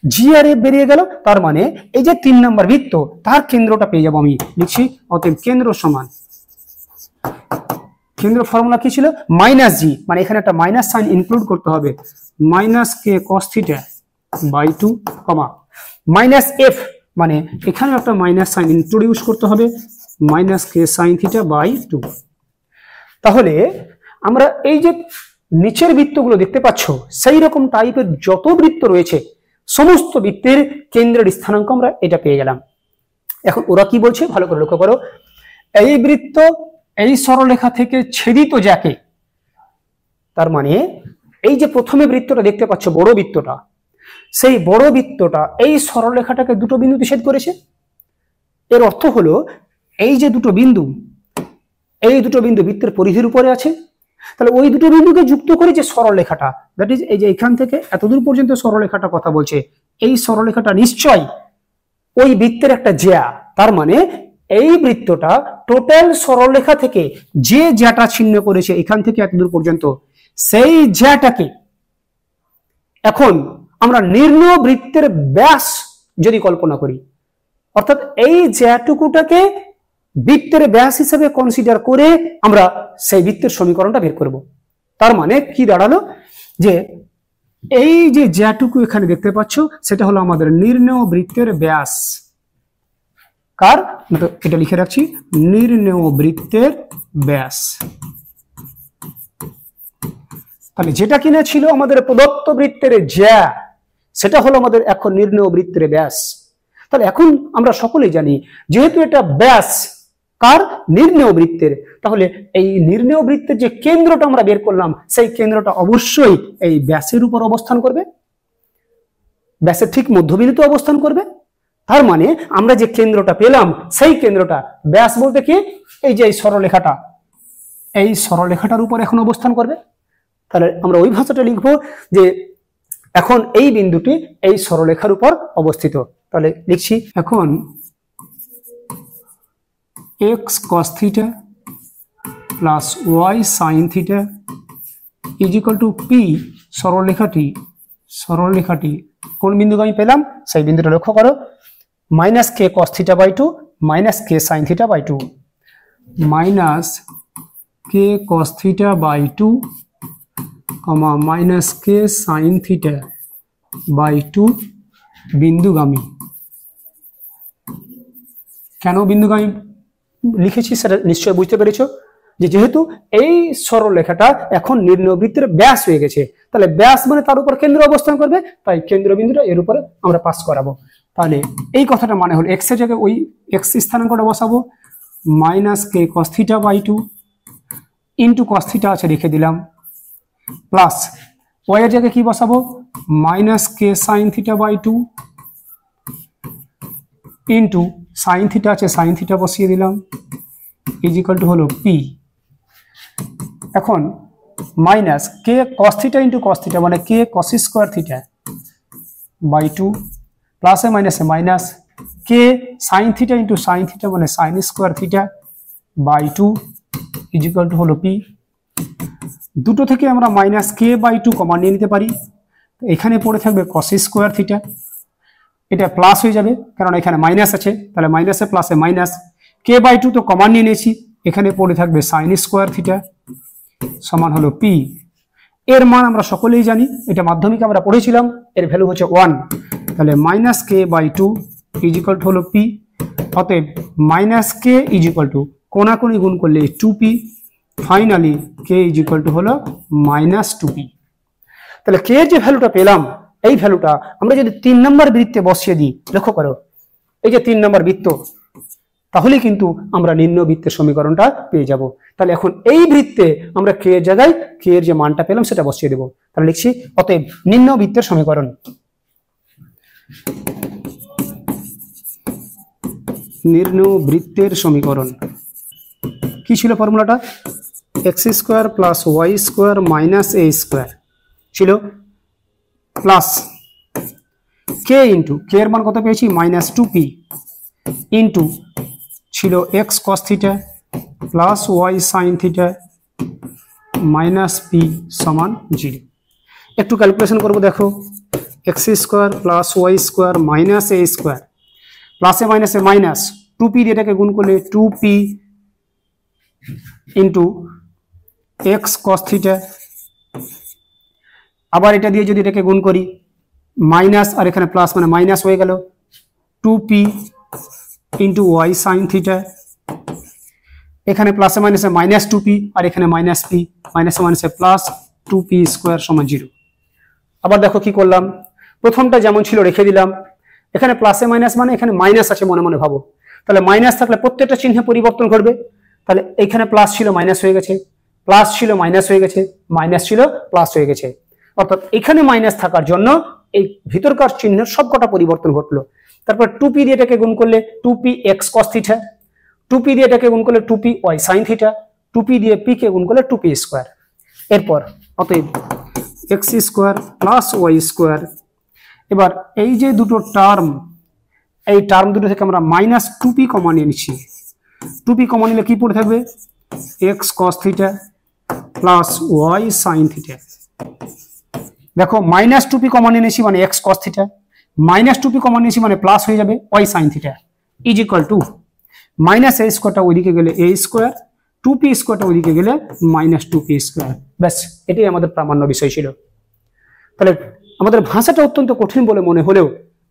[SPEAKER 1] G আর এফ বেরিয়ে গেল, তার মানে এই যে 3 নম্বর বৃত্ত তার কেন্দ্রটা পেয়ে যাবো। আমি লিখছি অতএব কেন্দ্র সমান, কেন্দ্র ফর্মুলা কি ছিল মাইনাস জি, মানে এখানে একটা মাইনাস সাইন ইনক্লুড করতে হবে, minus K cos theta by 2 comma minus f, মানে এখানে একটা মাইনাস সাইন ইন্ট্রোডিউস করতে হবে, minus K sine theta by 2। তাহলে আমরা এই যে নিচের বৃত্তগুলো দেখতে পাচ্ছ সেই রকম টাইপের যত বৃত্ত রয়েছে সমস্ত বৃত্তের কেন্দ্রের স্থানাঙ্ক আমরা এটা পেয়ে গেলাম। এখন ওরা কি বলছে ভালো করে লক্ষ্য করো, এই বৃত্ত এই সরলরেখা থেকে ছেদিত যাকে, তার মানে এই যে প্রথমে বৃত্তটা দেখতে পাচ্ছ বড় বৃত্তটা, সেই বড় বৃত্তটা এই সরলরেখাটাকে দুটো বিন্দুতে ছেদ করেছে। এর অর্থ হলো এই যে দুটো বিন্দু, এই দুটো বিন্দু বৃত্তের পরিধির উপরে আছে, তাহলে ওই দুটো বিন্দুকে যুক্ত করে যে সরলরেখাটা, দ্যাট ইজ এই যে এখান থেকে এতদূর পর্যন্ত সরলরেখাটা কথা বলছে, এই সরলরেখাটা নিশ্চয় ওই বৃত্তের একটা জ্যা। তার মানে এই বৃত্তটা টোটাল সরলরেখা থেকে যে জ্যাটা ছিন্ন করেছে এখান থেকে এতদূর পর্যন্ত, সেই জ্যাটাকে এখন আমরা নির্ণয় বৃত্তের ব্যাস যদি কল্পনা করি, অর্থাৎ এই জ্যাটুকুটাকে বৃত্তের ব্যাস হিসেবে কনসিডার করে আমরা সেই বৃত্তের সমীকরণটা বের করব। তার মানে কি দাঁড়ালো, যে এই যে জ্যাটুকু এখানে দেখতে পাচ্ছ সেটা হলো আমাদের নির্ণয় বৃত্তের ব্যাস। কার, এটা লিখে রাখছি, নির্ণয় বৃত্তের ব্যাস। তাহলে যেটা কিনা ছিল আমাদের প্রদত্ত বৃত্তের জ্যা, সেটা হলো আমাদের এখন নির্ণেয় বৃত্তের ব্যাস। তাহলে এখন আমরা সকলেই জানি যেহেতু এটা ব্যাস কার, নির্ণেয় বৃত্তের, তাহলে এই নির্ণেয় বৃত্তের যে কেন্দ্রটা আমরা বের করলাম সেই কেন্দ্রটা অবশ্যই এই ব্যাসের উপর অবস্থান করবে, ব্যাসের ঠিক মধ্যবিন্দুতে অবস্থান করবে। তার মানে আমরা যে কেন্দ্রটা পেলাম সেই কেন্দ্রটা ব্যাস বলতে কি, এই যে এই সরলরেখাটা, এই সরলরেখাটার উপর এখন অবস্থান করবে। তাহলে আমরা ওই ভাষাটা লিখবো যে এখন এই বিন্দুটি এই সরলরেখার উপর অবস্থিত। তাহলে লিখছি এখন x cos theta plus y sin theta is equal to p। সরলরেখাটি কোন বিন্দুকে আমি পেলাম সেই বিন্দুটা লক্ষ্য করো, minus K cos theta by two minus K sine theta by two, minus K cos theta by two comma minus K sine theta by two বিন্দুগামী। কেন বিন্দুগামী লিখেছি সেটা নিশ্চয়ই বুঝতে পেরেছো, যে যেহেতু এই সরলরেখাটা এখন নির্ণেয় বৃত্তের ব্যাস হয়ে গেছে, তাহলে ব্যাস মানে তার উপর কেন্দ্র অবস্থান করবে, তাই কেন্দ্রবিন্দুটা এর উপরে আমরা পাস করাবো। তাহলে এই কথাটা মানে হলো এক্স এর জায়গায় ওই এক্স স্থানাঙ্কটা বসাবো, minus K cos theta by two into cos theta আছে রেখে দিলাম, প্লাস ওয়াই এর জায়গায় কি বসাবো, minus K sine theta by two into sine theta আছে সাইন থিটা বসিয়ে দিলাম, ইজ ইকুয়াল টু হলো পি। এখন মাইনাস কে cos theta into cos theta মানে K cos square theta by two, প্লাসে মাইনাসে মাইনাস কে sine theta into sine theta মানে sine square theta by two is equal to হলো পি। দুটো থেকে আমরা minus k by two common নিয়ে নিতে পারি, এখানে পড়ে থাকবে কস স্কোয়ার থিটা, এটা প্লাস হয়ে যাবে কারণ এখানে মাইনাস আছে, তাহলে মাইনাসে প্লাসে মাইনাস, কে বাই টু তো কমন নিয়ে নিয়েছি, এখানে পড়ে থাকবে সাইন স্কোয়ার থিটা সমান হলো পি। এর মান আমরা সকলেই জানি, এটা মাধ্যমিকে আমরা পড়েছিলাম, এর ভ্যালু হচ্ছে 1। তাহলে minus k by two is equal to হলো পি। অতএব minus k is equal to কোনাকুনি গুণ করলে 2p, finally k is equal to হলো মাইনাস 2p। তাহলে কে যে ভ্যালুটা পেলাম এই ভ্যালুটা আমরা যদি 3 নম্বর বৃত্তে বসিয়ে দিই, লক্ষ্য করো এই যে 3 নম্বর বৃত্ত, তাহলে কিন্তু আমরা নির্ণয় বৃত্তের সমীকরণটা পেয়ে যাব। তাহলে এখন এই বৃত্তে আমরা কে এর জায়গায় কে এর যে মানটা পেলাম সেটা বসিয়ে দেব। তাহলে লিখছি অতএব নির্ণয় বৃত্তের সমীকরণ, নির্ণয় বৃত্তের সমীকরণ কি ছিল ফর্মুলাটা, X square plus Y square minus A square ছিল, প্লাস কে ইন্টু কে এর মান কত পেয়েছি মাইনাস 2p ইন্টু ছিল X cos theta plus Y sine theta minus P সমান 0। একটু ক্যালকুলেশন করবো, দেখো X square plus Y square minus A square, প্লাসে মাইনাসে মাইনাস, 2p দিয়ে এটাকে গুণ করলে 2p into x cos theta, আবার এটা দিয়ে যদি এটাকে গুণ করি মাইনাস আর এখানে প্লাস মানে মাইনাস হয়ে গেল 2p into Y sine theta, এখানে প্লাসে মাইনাসে মাইনাস 2p আর এখানে মাইনাস p, মাইনাসে মাইনাসে প্লাস 2p স্কোয়ার সমান 0। আবার দেখো কি করলাম, প্রথমটা যেমন ছিল রেখে দিলাম, এখানে প্লাসে মাইনাস মানে এখানে মাইনাস আছে মনে মনে ভাবো, তাহলে মাইনাস থাকলে প্রত্যেকটা চিহ্নে পরিবর্তন ঘটবে, তাহলে এখানে প্লাস ছিল মাইনাস হয়ে গেছে, প্লাস ছিল মাইনাস হয়ে গেছে, মাইনাস ছিল প্লাস হয়ে গেছে, অর্থাৎ এখানে মাইনাস থাকার জন্য এই ভিতরকার চিহ্নের সবকটা পরিবর্তন ঘটলো। তারপর 2p দিয়ে এটাকে গুণ করলে 2p x cos theta, 2p দিয়ে এটাকে গুণ করলে 2p Y sine theta, 2p দিয়ে p কে গুণ করলে 2p স্কোয়ার। এরপর অতএব x square plus Y square, এবার এই যে দুটো টার্ম, এই টার্ম দুটো থেকে আমরা মাইনাস 2p কমন নিয়ে নিচ্ছি, 2p কমন নিলে কি পড়ে থাকবে X cos theta plus Y sine theta. দেখো মাইনাস 2p কমন নিয়েছি মানে X cos theta, minus 2p common নিয়েছি মানে প্লাস হয়ে যাবে Y sine theta is equal to minus A স্কোয়ারটা ওইদিকে গেলে এ স্কোয়ার, 2p স্কোয়ারটা ওইদিকে গেলে মাইনাস 2p স্কোয়ার। ব্যাস এটাই আমাদের প্রামাণ্য বিষয় ছিল। তাহলে আমাদের ভাষাটা অত্যন্ত কঠিন বলে মনে হলেও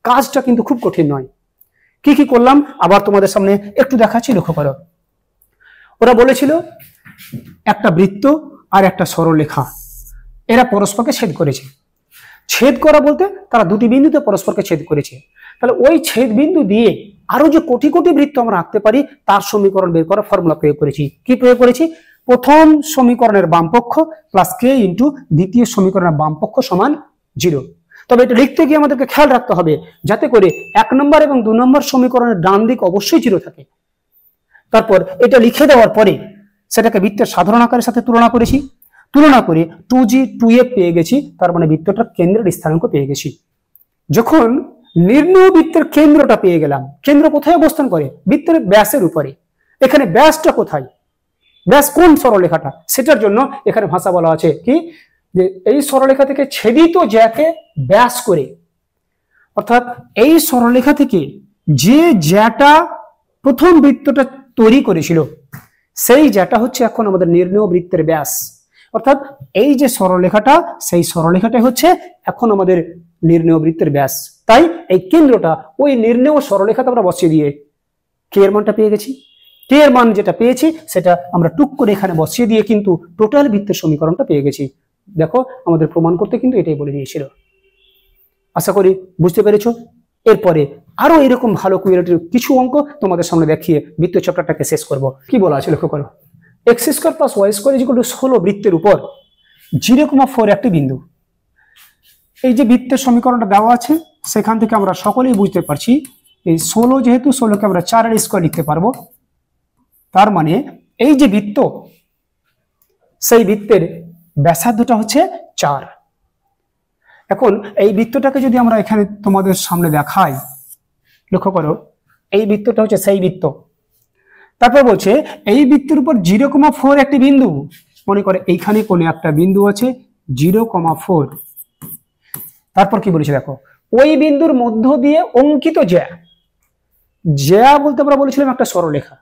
[SPEAKER 1] কাজটা কিন্তু খুব কঠিন নয়। কি কি করলাম আবার তোমাদের সামনে একটু দেখাচ্ছি, লক্ষ্য করো। ওরা বলেছিল একটা বৃত্ত আর একটা সরলরেখা, এরা পরস্পরকে ছেদ করেছে। ছেদ করা বলতে তারা দুটি বিন্দুতে পরস্পরকে ছেদ করেছে। তাহলে ওই ছেদ বিন্দু দিয়ে আরো যে কোটি কোটি বৃত্ত আমরা আঁকতে পারি তার সমীকরণ বের করার ফর্মুলা প্রয়োগ করেছি। কি প্রয়োগ করেছি? প্রথম সমীকরণের বাম পক্ষ প্লাস কে ইন্টু দ্বিতীয় সমীকরণের বাম পক্ষ সমান 0। তবে এটা লিখতে গিয়ে আমাদেরকে খেয়াল রাখতে হবে যাতে করে 1 নম্বর এবং 2 নম্বর সমীকরণের ডান দিক অবশ্যই 0 থাকে। তারপর এটা লিখে দেওয়ার পরে সেটাকে বৃত্তের সাধারণ আকারের সাথে তুলনা করেছি। তুলনা করে 2g 2f পেয়ে গেছি, তার মানে বৃত্তটার কেন্দ্রের স্থানাঙ্ক পেয়ে গেছি। যখন নির্ণয় বৃত্তের কেন্দ্রটা পেয়ে গেলাম, কেন্দ্র কোথায় অবস্থান করে? বৃত্তের ব্যাসের উপরে। এখানে ব্যাসটা কোথায়? ব্যাস কোন সরলরেখাটা? সেটার জন্য এখানে ভাষা বলা আছে কি, যে এই সরলরেখা থেকে ছেদিত জ্যাকে ব্যাস করে, অর্থাৎ এই সরলরেখা থেকে যে জ্যাটা প্রথম বৃত্তটা তৈরি করেছিল সেই জ্যাটা হচ্ছে এখন আমাদের নির্ণয় বৃত্তের ব্যাস। অর্থাৎ এই যে সরলরেখাটা, সেই সরলরেখাটাই হচ্ছে এখন আমাদের নির্ণয় বৃত্তের ব্যাস। তাই এই কেন্দ্রটা ওই নির্ণয় সরলরেখাতে আমরা বসিয়ে দিয়ে কে এর মানটা পেয়ে গেছি। কে এর মান যেটা পেয়েছি সেটা আমরা টুক করে এখানে বসিয়ে দিয়ে কিন্তু টোটাল বৃত্তের সমীকরণটা পেয়ে গেছি। দেখো আমাদের প্রমাণ করতে কিন্তু এটাই বলে দিয়েছিল। আশা করি বুঝতে পেরেছো। এরপরে আরো এরকম ভালো কোয়ালিটির কিছু অঙ্ক তোমাদের সামনে দেখিয়ে বৃত্ত চ্যাপ্টারটাকে শেষ করব। কি বলা আছে লক্ষ্য করো। X square plus Y square equal to 16 বৃত্তের উপর 0,4 একটি বিন্দু। এই যে বৃত্তের সমীকরণটা দেওয়া আছে সেখান থেকে আমরা সকলেই বুঝতে পারছি এই 16 যেহেতু 16কে আমরা 4 এর স্কোয়ার লিখতে পারবো, তার মানে এই যে বৃত্ত সেই বৃত্তের ব্যাসার্ধটা হচ্ছে 4। এখন এই বৃত্তটাকে যদি আমরা এখানে তোমাদের সামনে দেখাই, লক্ষ্য করো এই বৃত্তটা হচ্ছে সেই বৃত্ত। তারপর বলছে এই বৃত্তের উপর 0,4 একটি বিন্দু। মনে করে এইখানে কোনো একটা বিন্দু আছে 0,4। তারপর কি বলেছে দেখো, ওই বিন্দুর মধ্য দিয়ে অঙ্কিত জ্যা। জ্যা বলতে আমরা বলেছিলাম একটা সরলরেখা।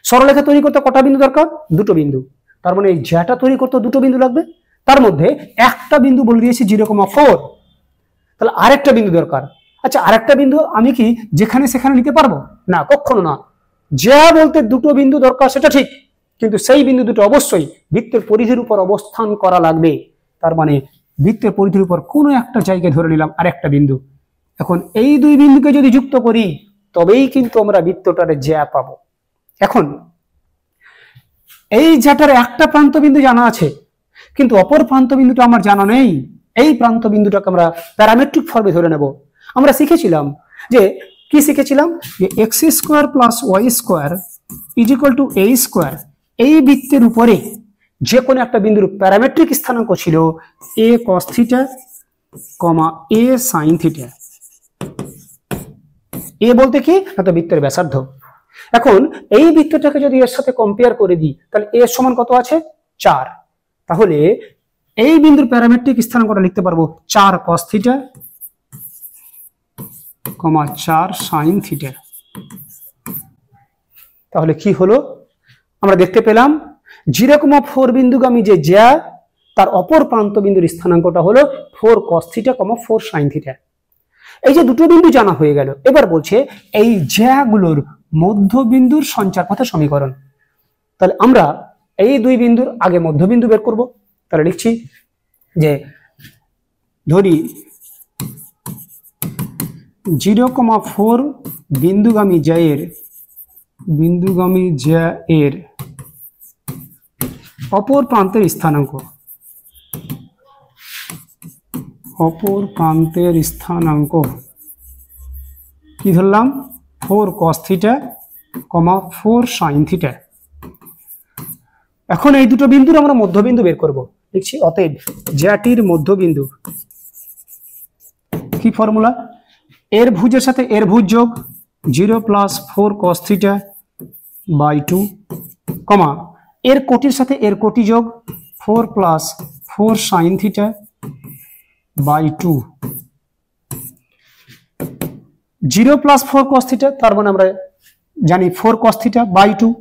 [SPEAKER 1] সরলরেখা তৈরি করতে কটা বিন্দু দরকার? দুটো বিন্দু। তার মানে এই জ্যাটা তৈরি করতে দুটো বিন্দু লাগবে। তার মধ্যে একটা বিন্দু বলে দিয়েছি 0,4, তাহলে আরেকটা বিন্দু দরকার। আচ্ছা আরেকটা বিন্দু আমি কি যেখানে সেখানে নিতে পারবো? না, কখনো না। জ্যা বলতে দুটো বিন্দু দরকার সেটা ঠিক, কিন্তু সেই বিন্দু দুটো অবশ্যই বৃত্তের পরিধির উপর অবস্থান করা লাগবে। তার মানে বৃত্তের পরিধির উপর কোনো একটা জায়গায় ধরে নিলাম আরেকটা বিন্দু। এখন এই দুই বিন্দুকে যদি যুক্ত করি তবেই কিন্তু আমরা বৃত্তটার জ্যা পাবো। এখন এই জ্যাটার একটা প্রান্ত বিন্দু জানা আছে, কিন্তু অপর প্রান্ত বিন্দুটা আমার জানা নেই। এই প্রান্ত বিন্দুটাকে আমরা প্যারামেট্রিক ফর্মে ধরে নেব। আমরা শিখেছিলাম যে কি শিখেছিলাম, যে x square plus Y square is equal to A square. এই বৃত্তের উপরে যে কোনো একটা বিন্দুর প্যারামেট্রিক স্থানাঙ্ক ছিল এ কস থিটা কমা এ সাইন থিটা। এ বলতে কি না, তো বৃত্তের ব্যাসার্ধ। এখন এই বৃত্তটাকে যদি এর সাথে কম্পেয়ার করে দিই তাহলে এ সমান কত আছে? 4। তাহলে এই বিন্দুর প্যারামেট্রিক স্থানাঙ্কটা লিখতে পারবো 4 cos থিটা কমা 4 sin থিটা। তাহলে কি হলো, আমরা দেখতে পেলাম 0,4 বিন্দুগামী যে জ্যা তার অপর প্রান্ত বিন্দুর স্থানাঙ্কটা হলো 4 cos থিটা কমা 4 sin থিটা। এই যে দুটো বিন্দু জানা হয়ে গেল, এবার বলছে এই জ্যাগুলোর মধ্যবিন্দুর সঞ্চার পথের সমীকরণ। তাহলে আমরা এই দুই বিন্দুর আগে মধ্যবিন্দু বের করব। তাহলে লিখছি যে ধরি 0,4 বিন্দুগামী জ্যা এর অপর প্রান্তের স্থানাঙ্ক কি ধরলাম? 4 cos থিটা কমা 4 sin থিটা। এখন এই দুটো বিন্দুর আমরা মধ্যবিন্দু বের করব। লিখছি অতএব জ্যাটির মধ্যবিন্দু কি ফর্মুলা, এর ভুজের সাথে এর ভুজ যোগ 0 plus 4 cos theta by 2 comma এর কোটির সাথে এর কোটি যোগ 4 plus 4 sin theta by 2। 0 plus 4 cos theta, তার মানে আমরা জানি 4 cos থিটা বাই 2।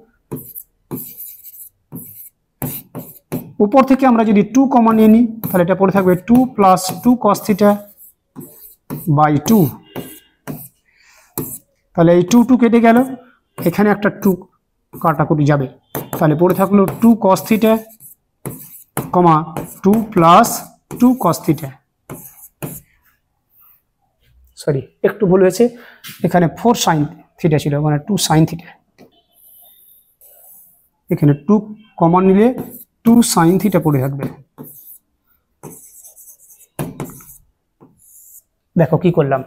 [SPEAKER 1] উপর থেকে আমরা যদি 2 কমন নিয়ে নিই তাহলে এটা পড়ে থাকবে 2 প্লাস 2 cos থিটা বাই 2। তাহলে এই 2 কেটে গেল, এখানে একটা 2 কাটাকুটি যাবে, তাহলে পড়ে থাকলো 2 cos থিটা কমা 2 প্লাস 2 cos থিটা, সরি একটু ভুল হয়েছে, এখানে 4 sin থিটা ছিল, মানে 2 sin থিটা, এখানে 2 কমন নিলে 2 sin থিটা পড়ে থাকবে। দেখো কি করলাম,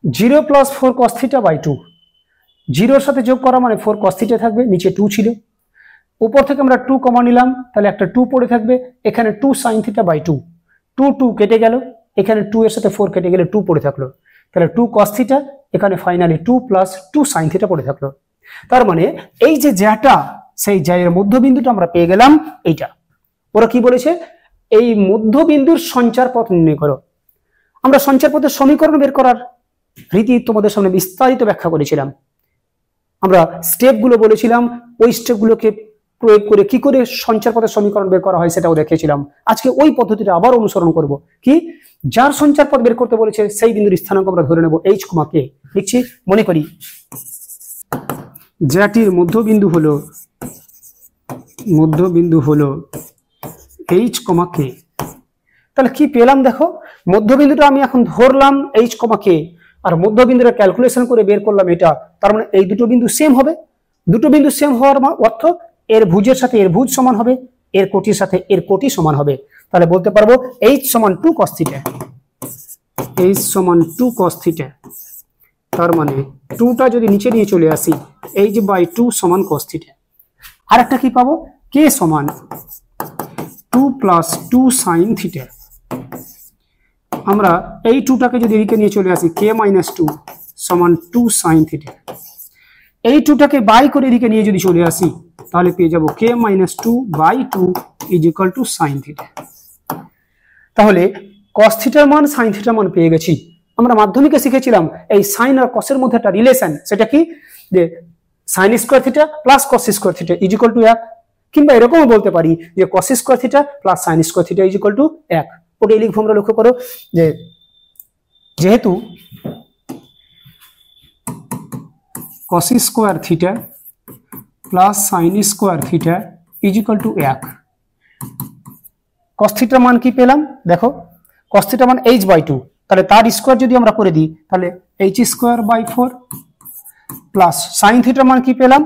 [SPEAKER 1] 0 + 4 cos থিটা বাই 2, 0-র সাথে যোগ করা মানে 4 cos থিটা থাকবে, নিচে 2 ছিল, উপর থেকে আমরা 2 কমন নিলাম, তাহলে একটা 2 পড়ে থাকবে, এখানে 2 sin থিটা বাই 2, 2 কেটে গেল, এখানে 2 এর সাথে 4 কেটে গেলে 2 পড়ে থাকলো, তাহলে 2 cos থিটা, এখানে ফাইনালি 2 + 2 sin থিটা পড়ে থাকলো। তার মানে এই যে জ্যাটা, সেই জ্যায়ের মধ্যবিন্দুটা আমরা পেয়ে গেলাম এইটা। ওরা কি বলেছে, এই মধ্যবিন্দুর সঞ্চার পথ নির্ণয় করো। আমরা সঞ্চার পথের সমীকরণ বের করার রীতি তোমাদের সামনে বিস্তারিত ব্যাখ্যা করেছিলাম, আমরা স্টেপগুলো বলেছিলাম, ওই স্টেপগুলোকে প্রয়োগ করে কি করে সঞ্চার পথের সমীকরণ বের করা হয় সেটাও দেখিয়েছিলাম। আজকে ওই পদ্ধতিটা আবার অনুসরণ করব, কি যার সঞ্চার পথ বের করতে বলেছে সেই বিন্দুর স্থানাঙ্ক আমরা ধরে নেব h, k। লিখছি, মনে করি জ্যাটির মধ্যবিন্দু হলো h, k। তাহলে কি পেলাম দেখো, মধ্যবিন্দুটা আমি এখন ধরলাম h, k, আর মধ্যবিন্দুটা ক্যালকুলেশন করে বের করলাম এটা। তার মানে এই দুটো বিন্দু সেম হবে, দুটো বিন্দু সেম হওয়ার অর্থ এর ভুজের সাথে এর ভুজ সমান হবে, এর কোটির সাথে এর কোটি সমান হবে। তাহলে বলতে পারবো h = 2 cos theta, h = 2 cos theta. তার মানে 2টা যদি নিচে নিয়ে চলে আসি, h/2 = cos থিটা। আর একটা কি পাবো, k = 2 + 2 sin থিটা। আমরা এই 2টাকে যদি এদিকে নিয়ে চলে আসি, k - 2 = 2 sin থিটা। এই 2টাকে বাই করে এদিকে নিয়ে যদি চলে আসি, তাহলে পেয়ে যাব k - 2/2 = sin থিটা। তাহলে cos থিটার মান sin থিটার মান পেয়ে গেছি। আমরা মাধ্যমিকে শিখেছিলাম এই sin আর cos এর মধ্যে একটা রিলেশন, সেটা কি, যে sin square theta + cos square theta = 1, কিংবা এরকমও বলতে পারি যে cos square theta + sin square theta = 1। ওটাই লিখবো আমরা। লক্ষ্য করো যে যেহেতু cos square theta + sin square theta = 1, cos থিটার মান কি পেলাম দেখো, cos থিটার মান h/2, তাহলে তার স্কয়ার যদি আমরা করে দিই তাহলে h²/4, প্লাস sin থিটার মান কি পেলাম,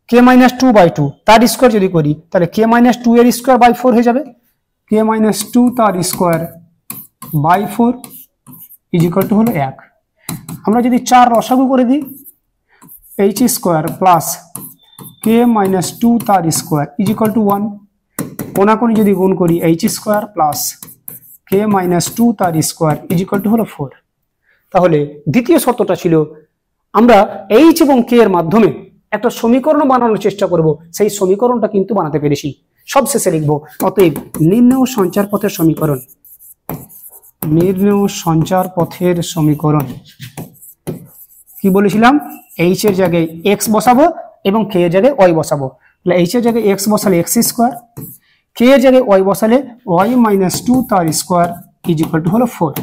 [SPEAKER 1] k - 2/2, তার স্কয়ার যদি করি তাহলে k - 2 এর স্কয়ার/4 হয়ে যাবে, k - 2 তার স্কয়ার/4 হলো 1। আমরা যদি 4 লসাগু করে দিই, h² প্লাস k - 2 তার স্কয়ার = 1, কোনাকুনি যদি গুণ করি h² প্লাস k - 2 তার স্কয়ার হলো 4। তাহলে দ্বিতীয় শর্তটা ছিল আমরা h এবং k এর মাধ্যমে একটা সমীকরণ বানানোর চেষ্টা করব, সেই সমীকরণটা কিন্তু বানাতে পেরেছি। সবশেষে লিখব, অতএব নির্ণেয় সঞ্চার পথের সমীকরণ, নির্ণেয় সঞ্চার পথের সমীকরণ কি বলেছিলাম, h এর জায়গায় x বসাবো এবং k এর জায়গায় y বসাবো। তাহলে h এর জায়গায় x বসালে x², k এর জায়গায় y বসালে y - 2 তার স্কয়ার হলো 4।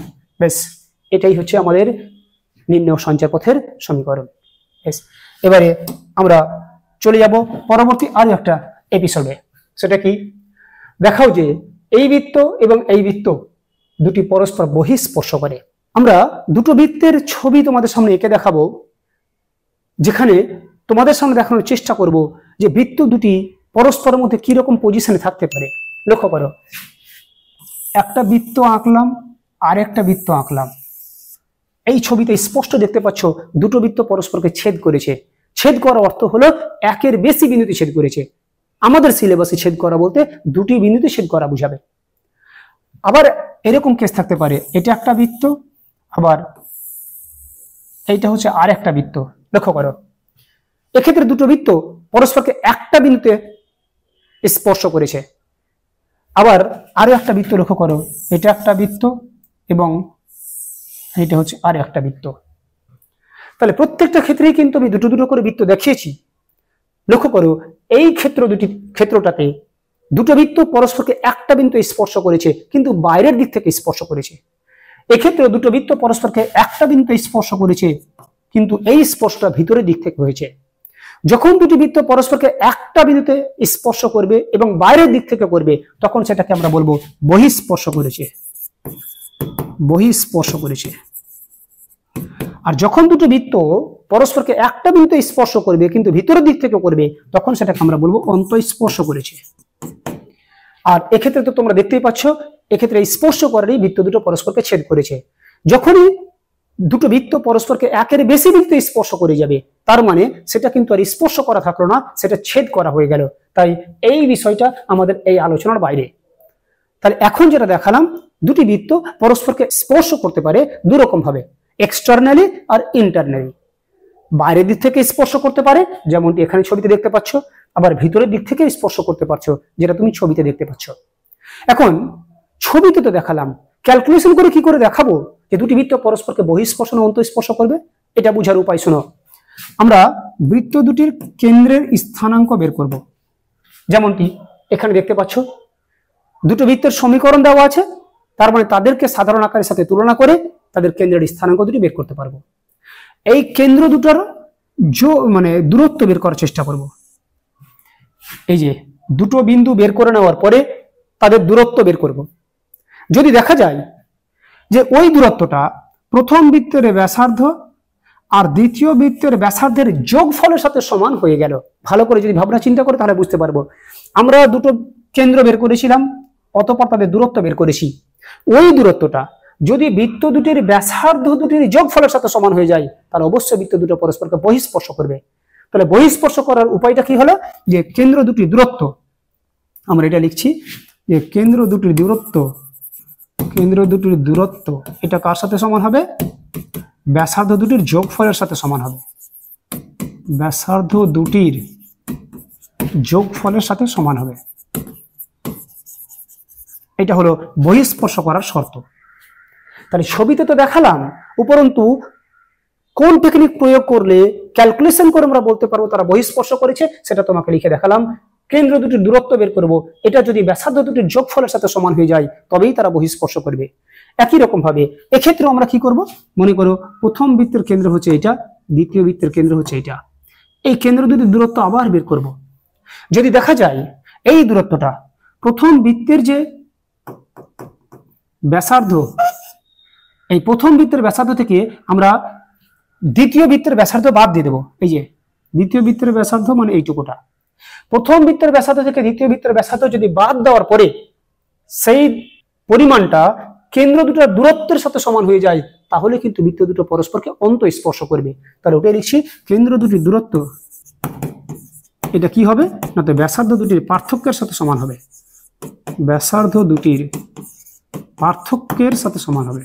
[SPEAKER 1] বেশ, এটাই হচ্ছে আমাদের নির্ণেয় সঞ্চার পথের সমীকরণ। বেশ, এবারে আমরা চলে যাব পরবর্তী আরো একটা এপিসোডে। সেটা কি, দেখাও যে এই বৃত্ত এবং এই বৃত্ত দুটি পরস্পর বহিঃস্পর্শ করে। আমরা দুটো বৃত্তের ছবি তোমাদের সামনে এঁকে দেখাবো, যেখানে তোমাদের সামনে দেখানোর চেষ্টা করব যে বৃত্ত দুটি পরস্পরের মধ্যে কি রকম পজিশনে থাকতে পারে। লক্ষ্য করো, একটা বৃত্ত আঁকলাম আর একটা বৃত্ত আঁকলাম, এই ছবিতে স্পষ্ট দেখতে পাচ্ছ দুটো বৃত্ত পরস্পরকে ছেদ করেছে। ছেদ করার অর্থ হলো একের বেশি বিন্দুতে ছেদ করেছে। আমাদের সিলেবাসে ছেদ করা বলতে দুটি বিন্দুতে ছেদ করা বুঝাবে। আবার এরকম কেস থাকতে পারে, এটা একটা বৃত্ত, আবার এইটা হচ্ছে আর একটা বৃত্ত। লক্ষ্য করো, এক্ষেত্রে দুটো বৃত্ত পরস্পরকে একটা বিন্দুতে স্পর্শ করেছে। আবার আরো একটা বৃত্ত, লক্ষ্য করো, এটা একটা বৃত্ত এবং এটা হচ্ছে আর একটা বৃত্ত। তাহলে প্রত্যেকটা ক্ষেত্রেই কিন্তু আমি দুটো দুটো করে বৃত্ত দেখিয়েছি। লক্ষ্য করো, এই ক্ষেত্রটাতে দুটো বৃত্ত পরস্পরকে একটা বিন্দু স্পর্শ করেছে, কিন্তু বাইরের দিক থেকে স্পর্শ করেছে। এক্ষেত্রে দুটো বৃত্ত পরস্পরকে একটা বিন্দু স্পর্শ করেছে, কিন্তু এই স্পর্শটা ভিতরের দিক থেকে হয়েছে। যখন দুটি বৃত্ত পরস্পরকে একটা বিন্দুতে স্পর্শ করবে এবং বাইরের দিক থেকে করবে তখন সেটাকে আমরা বলবো বহিঃস্পর্শ করেছে, বহিঃস্পর্শ করেছে। আর যখন দুটো বৃত্ত পরস্পরকে একটা বিন্দুতে স্পর্শ করবে কিন্তু ভিতরের দিক থেকে করবে তখন সেটাকে আমরা বলবো অন্তঃস্পর্শ করেছে। আর এক্ষেত্রে তো তোমরা দেখতেই পাচ্ছ, এক্ষেত্রে স্পর্শ করারই বৃত্ত দুটো পরস্পরকে ছেদ করেছে। যখনই দুটো বৃত্ত পরস্পরকে একের বেশি বৃত্ত স্পর্শ করে যাবে তার মানে সেটা কিন্তু আর স্পর্শ করা থাকলো না, সেটা ছেদ করা হয়ে গেল। তাই এই বিষয়টা আমাদের এই আলোচনার বাইরে। তাহলে এখন যেটা দেখালাম, দুটি বৃত্ত পরস্পরকে স্পর্শ করতে পারে দুরকম ভাবে, এক্সটার্নালি আর ইন্টারনালি। বাইরের দিক থেকে স্পর্শ করতে পারে যেমনটি এখানে ছবিতে দেখতে পাচ্ছ, আবার ভিতরের দিক থেকে স্পর্শ করতে পারছো যেটা তুমি ছবিতে দেখতে পাচ্ছ। এখন ছবিতে তো দেখালাম, ক্যালকুলেশন করে কি করে দেখাবো যে দুটি বৃত্ত পরস্পরকে বহিঃস্পর্শ না অন্তঃস্পর্শ করবে? এটা বোঝার উপায় শোনো। আমরা বৃত্ত দুটির কেন্দ্রের স্থানাঙ্ক বের করব। যেমনটি এখানে দেখতে পাচ্ছ, দুটো বৃত্তের সমীকরণ দেওয়া আছে, তার মানে তাদেরকে সাধারণ আকারের সাথে তুলনা করে তাদের কেন্দ্রের স্থানাঙ্ক দুটি বের করতে পারবো। এই কেন্দ্র দুটার দূরত্ব বের করার চেষ্টা করব। এই যে দুটো বিন্দু বের করে নেওয়ার পরে তাদের দূরত্ব বের করব। যদি দেখা যায় যে ওই দূরত্বটা প্রথম বৃত্তের ব্যাসার্ধ আর দ্বিতীয় বৃত্তের ব্যাসার্ধের যোগফলের সাথে সমান হয়ে গেল, ভালো করে যদি ভাবনা চিন্তা করে তাহলে বুঝতে পারবো। আমরা দুটো কেন্দ্র বের করেছিলাম, অতঃপর তাদের দূরত্ব বের করেছি। ওই দূরত্বটা যদি বৃত্ত দুটির ব্যাসার্ধ দুটির যোগফলের সাথে সমান হয়ে যায় তাহলে অবশ্যই বৃত্ত দুটো পরস্পরকে বহিঃস্পর্শ করবে। তাহলে বহিঃস্পর্শ করার উপায়টা কি হলো, যে কেন্দ্র দুটির দূরত্ব, আমরা এটা লিখছি যে কেন্দ্র দুটির দূরত্ব এটা কার সাথে সমান হবে? ব্যাসার্ধ দুটির যোগফলের সাথে সমান হবে, ব্যাসার্ধ দুটির যোগফলের সাথে সমান হবে। এটা হলো বহিঃস্পর্শ করার শর্ত। তাহলে ছবিতে তো দেখালাম, উপরন্তু কোন টেকনিক প্রয়োগ করলে ক্যালকুলেশন করে আমরা বলতে পারবো তারা বহিঃস্পর্শ করেছে সেটা তোমাকে লিখে দেখালাম। কেন্দ্র দুটির দূরত্ব বের করব, এটা যদি ব্যাসার্ধ দুটির যোগফলের সাথে সমান হয়ে যায় তবেই তারা বহিঃস্পর্শ করবে। একই রকম ভাবে এক্ষেত্রে আমরা কি করব, মনে করো প্রথম বৃত্তের কেন্দ্র হচ্ছে এটা, দ্বিতীয় বৃত্তের কেন্দ্র হচ্ছে এটা। এই কেন্দ্র দুটির দূরত্ব আবার বের করব। যদি দেখা যায় এই দূরত্বটা প্রথম বৃত্তের যে ব্যাসার্ধ, এই প্রথম বৃত্তের ব্যাসার্ধ থেকে আমরা দ্বিতীয় বৃত্তের ব্যাসার্ধ বাদ দিয়ে দেবো। এই যে দ্বিতীয় বৃত্তের ব্যাসার্ধ মানে এইটুকুটা, প্রথম বৃত্তের ব্যাসার্ধ থেকে দ্বিতীয় বৃত্তের ব্যাসার্ধ যদি বাদ দেওয়ার পরে সেই পরিমাণটা কেন্দ্র দুটোর দূরত্বের সাথে সমান হয়ে যায় তাহলে কিন্তু বৃত্ত দুটো পরস্পরকে অন্তঃস্পর্শ করবে। তাহলে ওটাই লিখছি, কেন্দ্র দুটির দূরত্ব এটা কি হবে না, তো ব্যাসার্ধ দুটির পার্থক্যের সাথে সমান হবে, ব্যাসার্ধ দুটির পার্থক্যের সাথে সমান হবে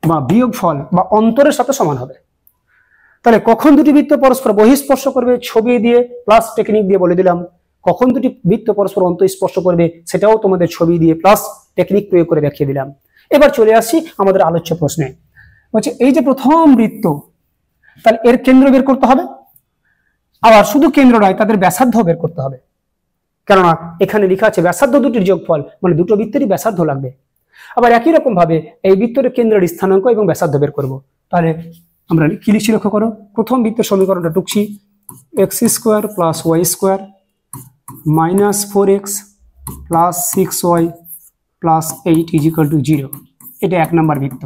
[SPEAKER 1] বা বিয়োগফল বা অন্তরের সাথে সমান হবে। তাহলে কখন দুটি বৃত্ত পরস্পর বহিঃস্পর্শ করবে ছবি দিয়ে প্লাস টেকনিক দিয়ে বলে দিলাম, কখন দুটি বৃত্ত পরস্পর অন্তঃস্পর্শ করবে সেটাও তোমাদের ছবি দিয়ে প্লাস টেকনিক প্রয়োগ করে দেখিয়ে দিলাম। এবার চলে আসি আমাদের আলোচ্য প্রশ্নে। বলছে এই যে প্রথম বৃত্ত, তাহলে এর কেন্দ্র বের করতে হবে, আবার শুধু কেন্দ্র নয় তাদের ব্যাসার্ধ বের করতে হবে, কেননা এখানে লেখা আছে ব্যাসার্ধ দুটির যোগফল, মানে দুটো বৃত্তেরই ব্যাসার্ধ লাগবে। আবার একই রকম ভাবে এই বৃত্তের কেন্দ্রের স্থানাঙ্ক এবং ব্যাসার্ধ বের করব। তাহলে আমরা কি লিখছি লক্ষ্য করো, প্রথম বৃত্তের সমীকরণটা টুকছি, X square plus Y square minus 4x plus 6y plus 8 is equal to 0। এটা 1 নম্বর বৃত্ত।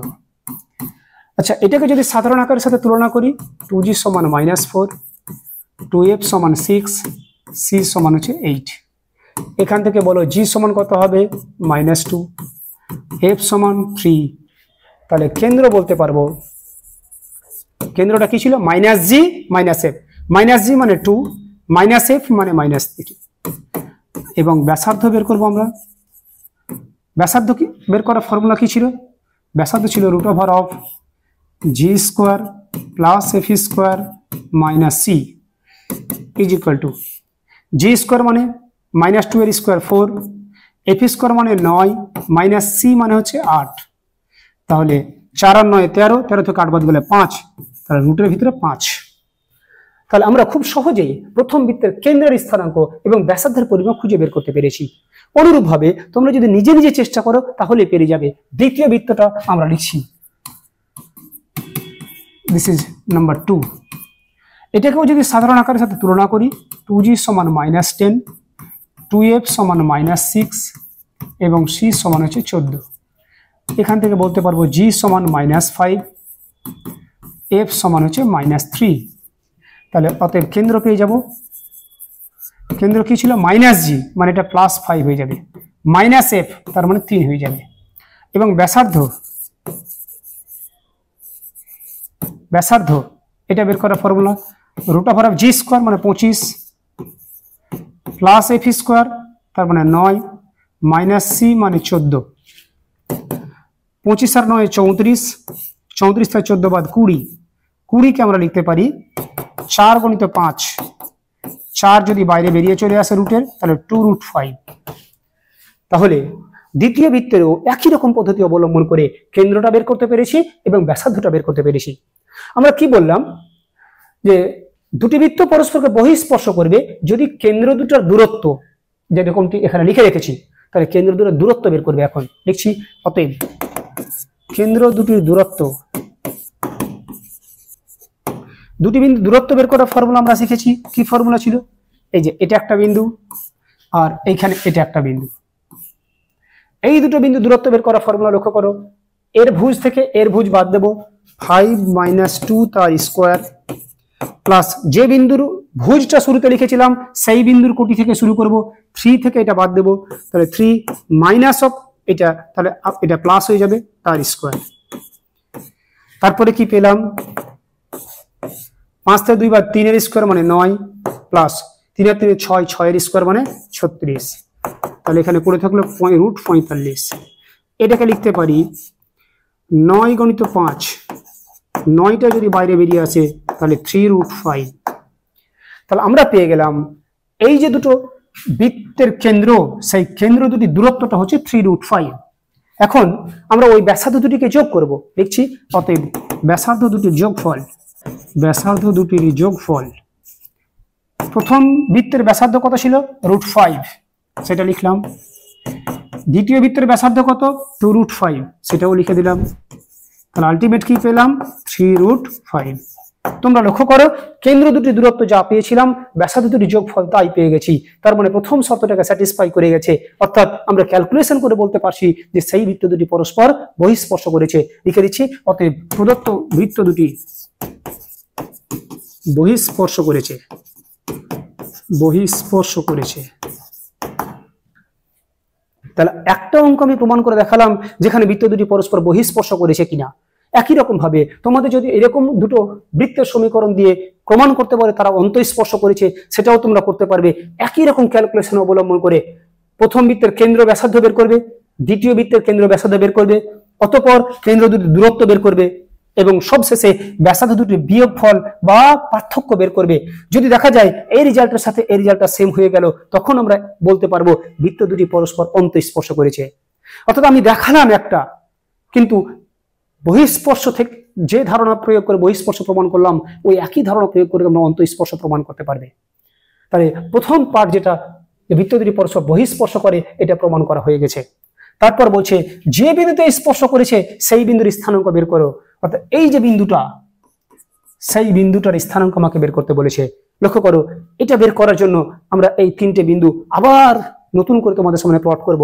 [SPEAKER 1] আচ্ছা, এটাকে যদি সাধারণ আকারের সাথে তুলনা করি, 2g সমান -4, 2f সমান 6, c সমান হচ্ছে 8। এখান থেকে বলো g সমান কত হবে, -2, f সমান 3। তাহলে কেন্দ্র বলতে পারবো, কেন্দ্রটা কি ছিল, -g -f, -g মানে 2, -f মানে -3। এবং ব্যাসার্ধ বের করবো আমরা। ব্যাসার্ধ কি বের করার ফর্মুলা কি ছিল, ব্যাসার্ধ ছিল √g square plus f square minus c is equal to g square মানে -2 এর স্কোয়ার 4, f স্কোয়ার মানে 9, মাইনাস c মানে হচ্ছে 8। তাহলে 4 আর 9 13, 13 থেকে 8 বাদ গেলে 5, তাহলে রুটের ভিতরে 5। তাহলে আমরা খুব সহজেই প্রথম বৃত্তের কেন্দ্রের স্থানাঙ্ক এবং ব্যাসার্ধের পরিমাপ খুঁজে বের করতে পেরেছি। অনুরূপভাবে তোমরা যদি নিজে নিজে চেষ্টা করো তাহলে পেরে যাবে। দ্বিতীয় বৃত্তটা আমরা লিখছি, দিস ইজ নাম্বার 2। এটাকেও যদি সাধারণ আকারের সাথে তুলনা করি, 2g সমান -10, 2f সমান -6 এবং c সমান হচ্ছে 14। এখান থেকে বলতে পারবো g সমান -5, f সমান হচ্ছে -3। তাহলে অতএব কেন্দ্র পেয়ে যাব। কেন্দ্র কি ছিল? -g, মানে এটা +5 হয়ে যাবে, -f তার মানে 3 হয়ে যাবে। এবং ব্যাসার্ধ এটা বের করার ফর্মুলা √g² মানে 25 প্লাস f² তার মানে 9 মাইনাস c মানে 14। 25 আর 9 34, 34 থেকে 14 বাদ 20, 20 কে আমরা লিখতে পারি 4 গুণিত 5, 4 যদি বাইরে বেরিয়ে চলে আসে রুটের তাহলে 2√5। তাহলে দ্বিতীয় বৃত্তেরও একই রকম পদ্ধতি অবলম্বন করে কেন্দ্রটা বের করতে পেরেছি এবং ব্যাসার্ধটা বের করতে পেরেছি। আমরা কি বললাম যে দুটি বৃত্ত পরস্পরকে বহিঃস্পর্শ করবে যদি কেন্দ্র দুটার দূরত্ব যেরকমটি এখানে লিখে রেখেছি, তাহলে কেন্দ্র দুটোর দূরত্ব বের করবে। এখন লিখছি, অতএব কেন্দ্র দুটির দূরত্ব, দুটি বিন্দু দূরত্ব বের করার ফর্মুলা আমরা শিখেছি। কি ফর্মুলা ছিল? এই যে এটা একটা বিন্দু আর এইখানে এটা একটা বিন্দু, এই দুটো বিন্দু দূরত্ব বের করার ফর্মুলা লক্ষ্য করো। এর ভুজ থেকে এর ভুজ বাদ দেবো, 5 - 2 তার স্কোয়ার প্লাস যে বিন্দুর ভুজটা শুরুতে লিখেছিলাম সেই বিন্দুর কোটি থেকে শুরু করব, 3 থেকে এটা বাদ দেবো, তাহলে 3 মাইনাস অফ এটা, তাহলে এটা প্লাস হয়ে যাবে তার স্কোয়ার। তারপরে কি পেলাম? 5 থেকে 2 বার 3 এর স্কোয়ার মানে 9 প্লাস 3 আর 3 6, 6 এর স্কোয়ার মানে 36। তাহলে এখানে পড়ে থাকলো √45। এটাকে লিখতে পারি 9 গুণিত 5, 9টা যদি বাইরে বেরিয়ে আসে তাহলে 3√5। তাহলে আমরা পেয়ে গেলাম এই যে দুটো বৃত্তের কেন্দ্র, সেই কেন্দ্র দুটি দূরত্বটা হচ্ছে 3√5। এখন আমরা ওই ব্যাসার্ধ দুটিকে যোগ করব। দেখছি, অতএব ব্যাসার্ধ দুটির যোগফল, ব্যাসার্ধ দুটির যোগফল, প্রথম বৃত্তের ব্যাসার্ধ কত ছিল? √5, সেটা লিখলাম। দ্বিতীয় বৃত্তের ব্যাসার্ধ কত? 2√5, সেটাও লিখে দিলাম। তাহলে আলটিমেট কি পেলাম? 3√5। তোমরা লক্ষ্য করো, কেন্দ্র দুটি দূরত্ব যা পেয়েছিলাম ব্যাসার্ধ দুটি যোগফল তাই পেয়ে গেছি। তার মানে প্রথম শর্তটাকে স্যাটিসফাই করে গেছে, অর্থাৎ আমরা ক্যালকুলেশন করে বলতে পারছি যে সেই বৃত্ত দুটি পরস্পর বহিঃস্পর্শ করেছে। লিখে দিচ্ছি, অতএব প্রদত্ত বৃত্ত দুটি বহিঃস্পর্শ করেছে, বহিঃস্পর্শ করেছে। তাহলে একটা অঙ্ক আমি প্রমাণ করে দেখালাম যেখানে বৃত্ত দুটি পরস্পর বহিঃস্পর্শ করেছে কিনা। একই রকম ভাবে তোমাদের যদি এরকম দুটো বৃত্তের সমীকরণ দিয়ে প্রমাণ করতে পারে তারা অন্তঃস্পর্শ করেছে, সেটাও তোমরা করতে পারবে একই রকম ক্যালকুলেশন অবলম্বন করে। প্রথম বৃত্তের কেন্দ্র ব্যাসার্ধ বের করবে, দ্বিতীয় বৃত্তের কেন্দ্র ব্যাসার্ধ বের করবে, অতঃপর কেন্দ্র দুটির দূরত্ব বের করবে এবং সবশেষে ব্যাসার্ধ দুটির বিয়োগফল বা পার্থক্য বের করবে। যদি দেখা যায় এই রেজাল্টের সাথে এই রেজাল্টটা সেম হয়ে গেল, তখন আমরা বলতে পারবো বৃত্ত দুটি পরস্পর অন্তঃস্পর্শ করেছে। অর্থাৎ আমি দেখালাম একটা, কিন্তু বহিঃস্পর্শ থেকে যে ধারণা প্রয়োগ করে বহিঃস্পর্শ প্রমাণ করলাম, ওই একই ধারণা প্রয়োগ করে আমরা অন্তঃস্পর্শ প্রমাণ করতে পারবে। তাহলে প্রথম পার্ট যেটা বৃত্ত দুটি পরস্পর বহিঃস্পর্শ করে, এটা প্রমাণ করা হয়ে গেছে। তারপর বলছে যে বিন্দুতে স্পর্শ করেছে সেই বিন্দুর স্থানাঙ্ক বের করো, অর্থাৎ এই যে বিন্দুটা, সেই বিন্দুটার স্থানাঙ্ক আমাকে বের করতে বলেছে। লক্ষ্য করো, এটা বের করার জন্য আমরা এই তিনটে বিন্দু আবার নতুন করে তোমাদের সামনে প্লট করব।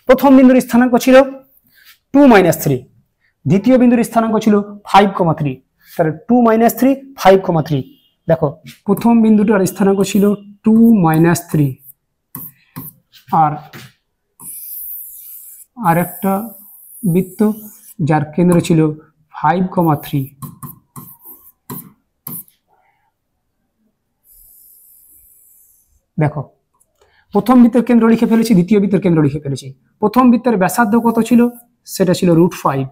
[SPEAKER 1] প্রথম বিন্দুর স্থানাঙ্ক ছিল 2 - 3, দ্বিতীয় বিন্দুর স্থানাঙ্ক ছিল 5,3, তাহলে 2 - 3 5,3। দেখো, প্রথম বিন্দুটার স্থানাঙ্ক ছিল 2 - 3 আর একটা বৃত্ত যার কেন্দ্র ছিল 5,3। দেখো, প্রথম বৃত্তের কেন্দ্র লিখে ফেলেছি, দ্বিতীয় বৃত্তের কেন্দ্র লিখে ফেলেছি। প্রথম বৃত্তের ব্যাসার্ধ কত ছিল? সেটা ছিল √5।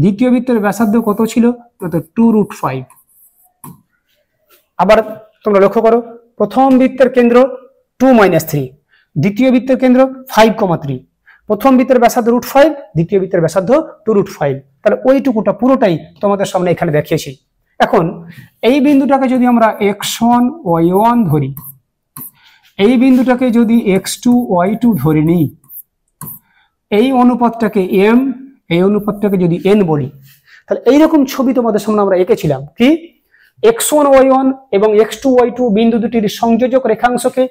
[SPEAKER 1] দ্বিতীয় বৃত্তের ব্যাসার্ধ কত ছিল? 2√5। আবার তোমরা লক্ষ্য করো, প্রথম বৃত্তের কেন্দ্র 2 - 3, দ্বিতীয় বৃত্তের কেন্দ্র 5,3। প্রথম বৃত্তের ব্যাসার্ধ √5, দ্বিতীয় বৃত্তের ব্যাসার্ধ 2√5। তাহলে ওইটুকুটা পুরোটাই তোমাদের সামনে এখানে দেখিয়েছি। এখন এই বিন্দুটাকে যদি আমরা x1 y1 ধরি, এই বিন্দুটাকে যদি x2 y2 ধরে নিই, এই অনুপাতটাকে m, এই অনুপাতটাকে যদি n বলি, তাহলে এইরকম ছবি তোমাদের সামনে আমরা এঁকেছিলাম। কি? x1y1 এবং x2y2 বিন্দু দুটির সংযোজক রেখাংশকে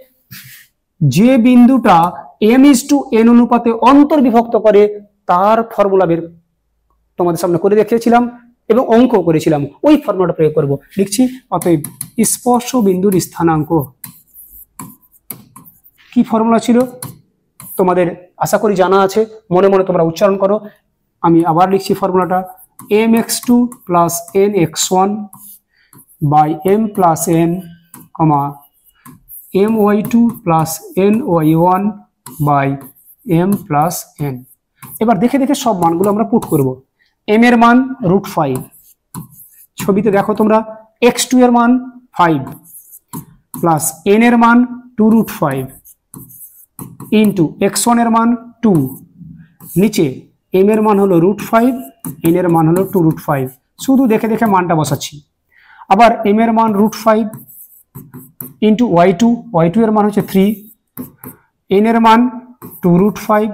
[SPEAKER 1] যে বিন্দুটা m:n অনুপাতে অন্তর্বিভক্ত করে তার ফর্মুলা বের তোমাদের সামনে করে দেখিয়েছিলাম এবং অঙ্ক করেছিলাম, ওই ফর্মুলাটা প্রয়োগ করব। লিখছি অতএব স্পর্শ বিন্দুর স্থানাঙ্ক কি ফর্মুলা ছিল তোমাদের আশা করি জানা আছে, মনে মনে তোমরা উচ্চারণ করো। আমি আবার লিখছি ফর্মুলাটা, mx2 plus nx1 by m plus n comma my2 plus ny1 by m plus n। এবার দেখে দেখে সব মানগুলো আমরা পুট করব। m এর মান √5, ছবিতে দেখো তোমরা, x2 এর মান 5 প্লাস n এর মান 2√5 ইন্টু x1 এর মান 2, নিচে m এর মান হলো √5, n এর মান হলো 2√5। শুধু দেখে দেখে মানটা বসাচ্ছি। আবার m এর মান √5 ইন্টু y2 এর মান হচ্ছে 3, n এর মান 2√5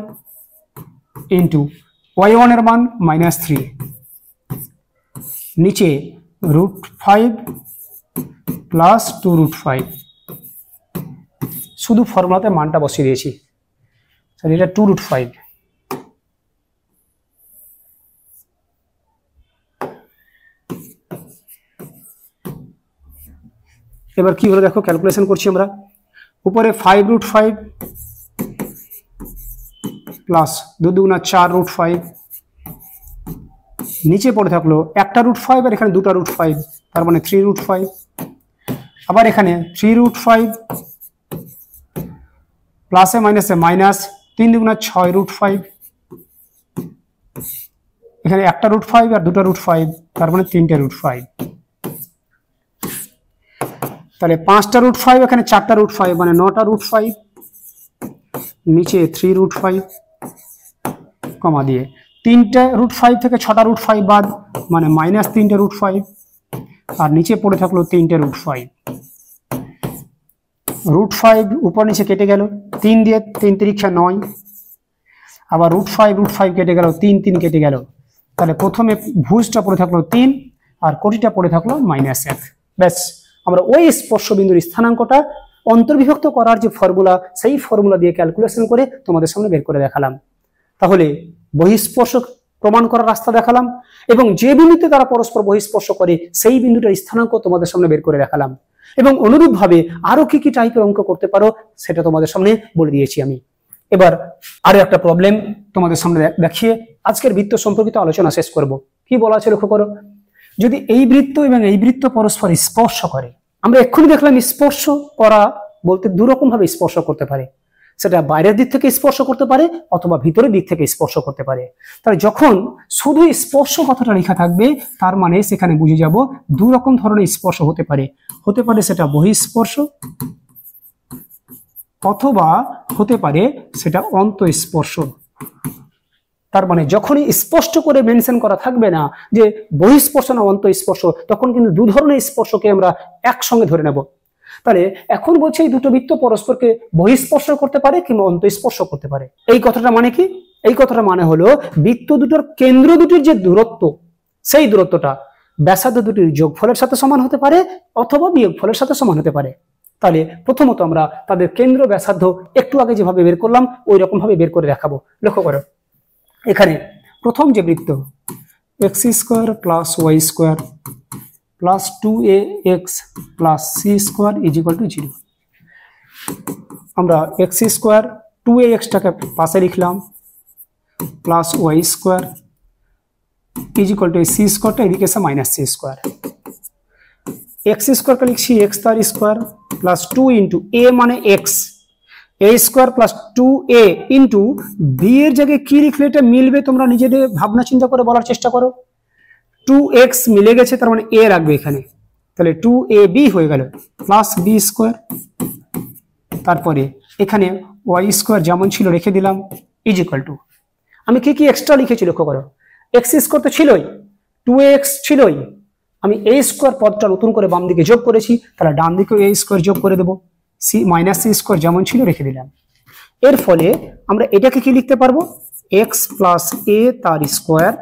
[SPEAKER 1] ইন্টু y1 এর মান -3, নিচে √5 প্লাস 2√5। শুধু ফর্মুলাতে মানটা বসিয়ে দিয়েছি, এটা 2√5। এবার কি হলো দেখো, ক্যালকুলেশন করছি আমরা। উপরে 5√5 প্লাস 2 দুগুণা 4√5, নিচে পড়ে থাকলো একটা √5 আর এখানে দুটা √5, তার মানে 3√5। আবার এখানে 3√5 প্লাসে মাইনাসে মাইনাস 3 দুগুণা 6√5, এখানে একটা √5 আর দুটা √5, তার মানে 3টে √5। তাহলে 5টা √5, এখানে 4টা √5, মানে 9টা √5, নিচে 3√5 কমা দিয়ে 3টে √5 থেকে 6টা √5 বাদ, মানে -3টে √5, আর নিচে পড়ে থাকলো 3টে √5। √5 উপর নিচে কেটে গেল, 3 দিয়ে 3 × 9, আবার √5 কেটে গেল, 3 কেটে গেল। তাহলে প্রথমে ভুজটা পড়ে থাকলো 3 আর কোটিটা পড়ে থাকলো -1। ব্যাস, আমরা ওই স্পর্শবিন্দুর স্থানাঙ্কটা অন্তর্বিভক্ত করার যে ফর্মুলা, সেই ফর্মুলা দিয়ে ক্যালকুলেশন করে তোমাদের সামনে বের করে দেখালাম। তাহলে বহিঃস্পর্শ প্রমাণ করার রাস্তা দেখালাম এবং যে বিন্দুতে তারা পরস্পর বহিঃস্পর্শ করে সেই বিন্দুটার স্থানাঙ্ক তোমাদের সামনে বের করে দেখালাম। এবং অনুরূপভাবে আরো কি কি টাইপের অঙ্ক করতে পারো সেটা তোমাদের সামনে বলে দিয়েছি আমি। এবার আরো একটা প্রবলেম তোমাদের সামনে দেখিয়ে আজকের বৃত্ত সম্পর্কিত আলোচনা শেষ করব। কি বলা আছে লক্ষ্য করো, যদি এই বৃত্ত এবং এই বৃত্ত পরস্পর স্পর্শ করে, আমরা এক্ষুনি দেখলাম স্পর্শ করা বলতে দুরকম ভাবে স্পর্শ করতে পারে, সেটা বাইরের দিক থেকে স্পর্শ করতে পারে অথবা ভিতরের দিক থেকে স্পর্শ করতে পারে। তাহলে যখন শুধু স্পর্শ কথাটা লেখা থাকবে, তার মানে সেখানে বুঝে যাব দু রকম ধরনের স্পর্শ হতে পারে। হতে পারে সেটা বহিঃস্পর্শ অথবা হতে পারে সেটা অন্তঃস্পর্শ। তার মানে যখনই স্পষ্ট করে মেনশন করা থাকবে না যে বহিঃস্পর্শ না অন্তঃস্পর্শ, তখন কিন্তু দু ধরনের স্পর্শকে আমরা একসঙ্গে ধরে নেব। তাহলে এখন বলছে এই দুটো বৃত্ত পরস্পরকে বহিঃস্পর্শ করতে পারে কিংবা অন্তঃস্পর্শ করতে পারে। এই কথাটা মানে কি? এই কথাটা মানে হলো বৃত্ত দুটোর কেন্দ্র দুটির যে দূরত্ব, সেই দূরত্বটা ব্যাসার্ধ দুটির যোগফলের সাথে সমান হতে পারে অথবা বিয়োগফলের সাথে সমান হতে পারে। তাহলে প্রথমত আমরা তাদের কেন্দ্র ব্যাসার্ধ একটু আগে যেভাবে বের করলাম ওই রকম ভাবে বের করে দেখাবো। লক্ষ্য করো, এখানে প্রথম যে বৃত্ত x² plus y² plus 2ax plus c² = 0, আমরা x² 2ax-টাকে পাশে লিখলাম প্লাস y² c²টা এদিকে এসে -c², x² কে লিখছি x² প্লাস 2 ইন্টু a মানে x, a² plus 2a into b এর জায়গায় কি লিখলে এটা মিলবে তোমরা নিজেদের ভাবনা চিন্তা করে বলার চেষ্টা করো। 2x মিলে গেছে, তার মানে a রাখবে এখানে, তাহলে 2ab হয়ে গেল প্লাস b²। তারপরে এখানে y² যেমন ছিল রেখে দিলাম = আমি কি কি এক্সট্রা লিখেছি লক্ষ্য করো, x² তো ছিলই, 2ax ছিলই, আমি a² পদটা নতুন করে বাম দিকে যোগ করেছি, তাহলে ডান দিকেও a² যোগ করে দেবো, c² যেমন ছিল রেখে দিলাম। এর ফলে আমরা এটাকে কি লিখতে পারবো, x প্লাস a তার square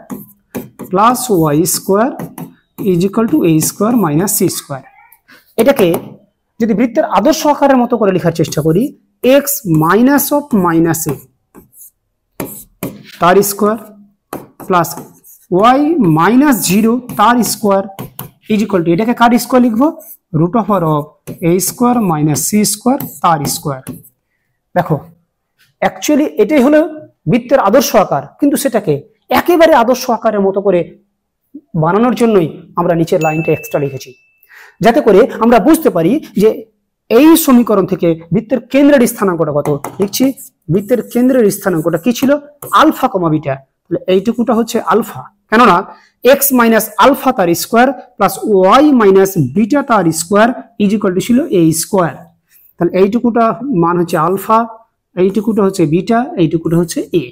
[SPEAKER 1] plus y² is equal to A square minus C square. এটাকে যদি বৃত্তের আদর্শ আকারের মতো করে লেখার চেষ্টা করি, এক্স মাইনাস অফ মাইনাস এ তার স্কোয়ার প্লাস ওয়াই মাইনাস 0 তার স্কোয়ার ইজ ইকুয়াল টু, এটাকে কার স্কোয়ার লিখবো, root over of A square minus C square তার স্কোয়ার। দেখো অ্যাকচুয়ালি এটাই হলো বৃত্তের আদর্শ আকার, কিন্তু সেটাকে একেবারে আদর্শ আকারের মতো করে বানানোর জন্যই আমরা নিচের লাইনটা এক্সট্রা লিখেছি, যাতে করে আমরা বুঝতে পারি যে এই সমীকরণ থেকে বৃত্তের কেন্দ্রের স্থানাঙ্কটা কত। লিখছি বৃত্তের কেন্দ্রের স্থানাঙ্কটা কি ছিল, আলফা কমা বিটা। তাহলে এইটুকুটা হচ্ছে আলফা, কেননা এক্স মাইনাস আলফা তার square plus y minus beta তার স্কোয়ার ইজ ইকুয়াল টু ছিল এ স্কোয়ার। তাহলে এইটুকুটা মান হচ্ছে আলফা, এইটুকুটা হচ্ছে বিটা, এইটুকুটা হচ্ছে এ।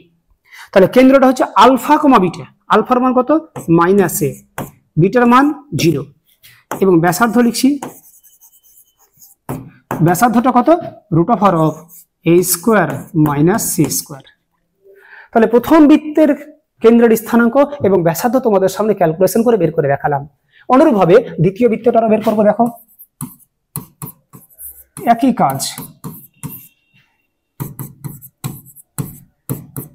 [SPEAKER 1] তাহলে কেন্দ্রটা হচ্ছে আলফা কমা বিটা। আলফার মান কত, মাইনাস এ, বিটার মান 0, এবং ব্যাসার্ধ লিখছি, ব্যাসার্ধটা কত, root over of A square minus C square. তাহলে প্রথম বৃত্তের কেন্দ্রের স্থানাঙ্ক এবং ব্যাসার্ধ তোমাদের সামনে ক্যালকুলেশন করে বের করে দেখালাম। অনুরূপভাবে দ্বিতীয় বৃত্তটারও বের করবো। দেখো একই কাজ,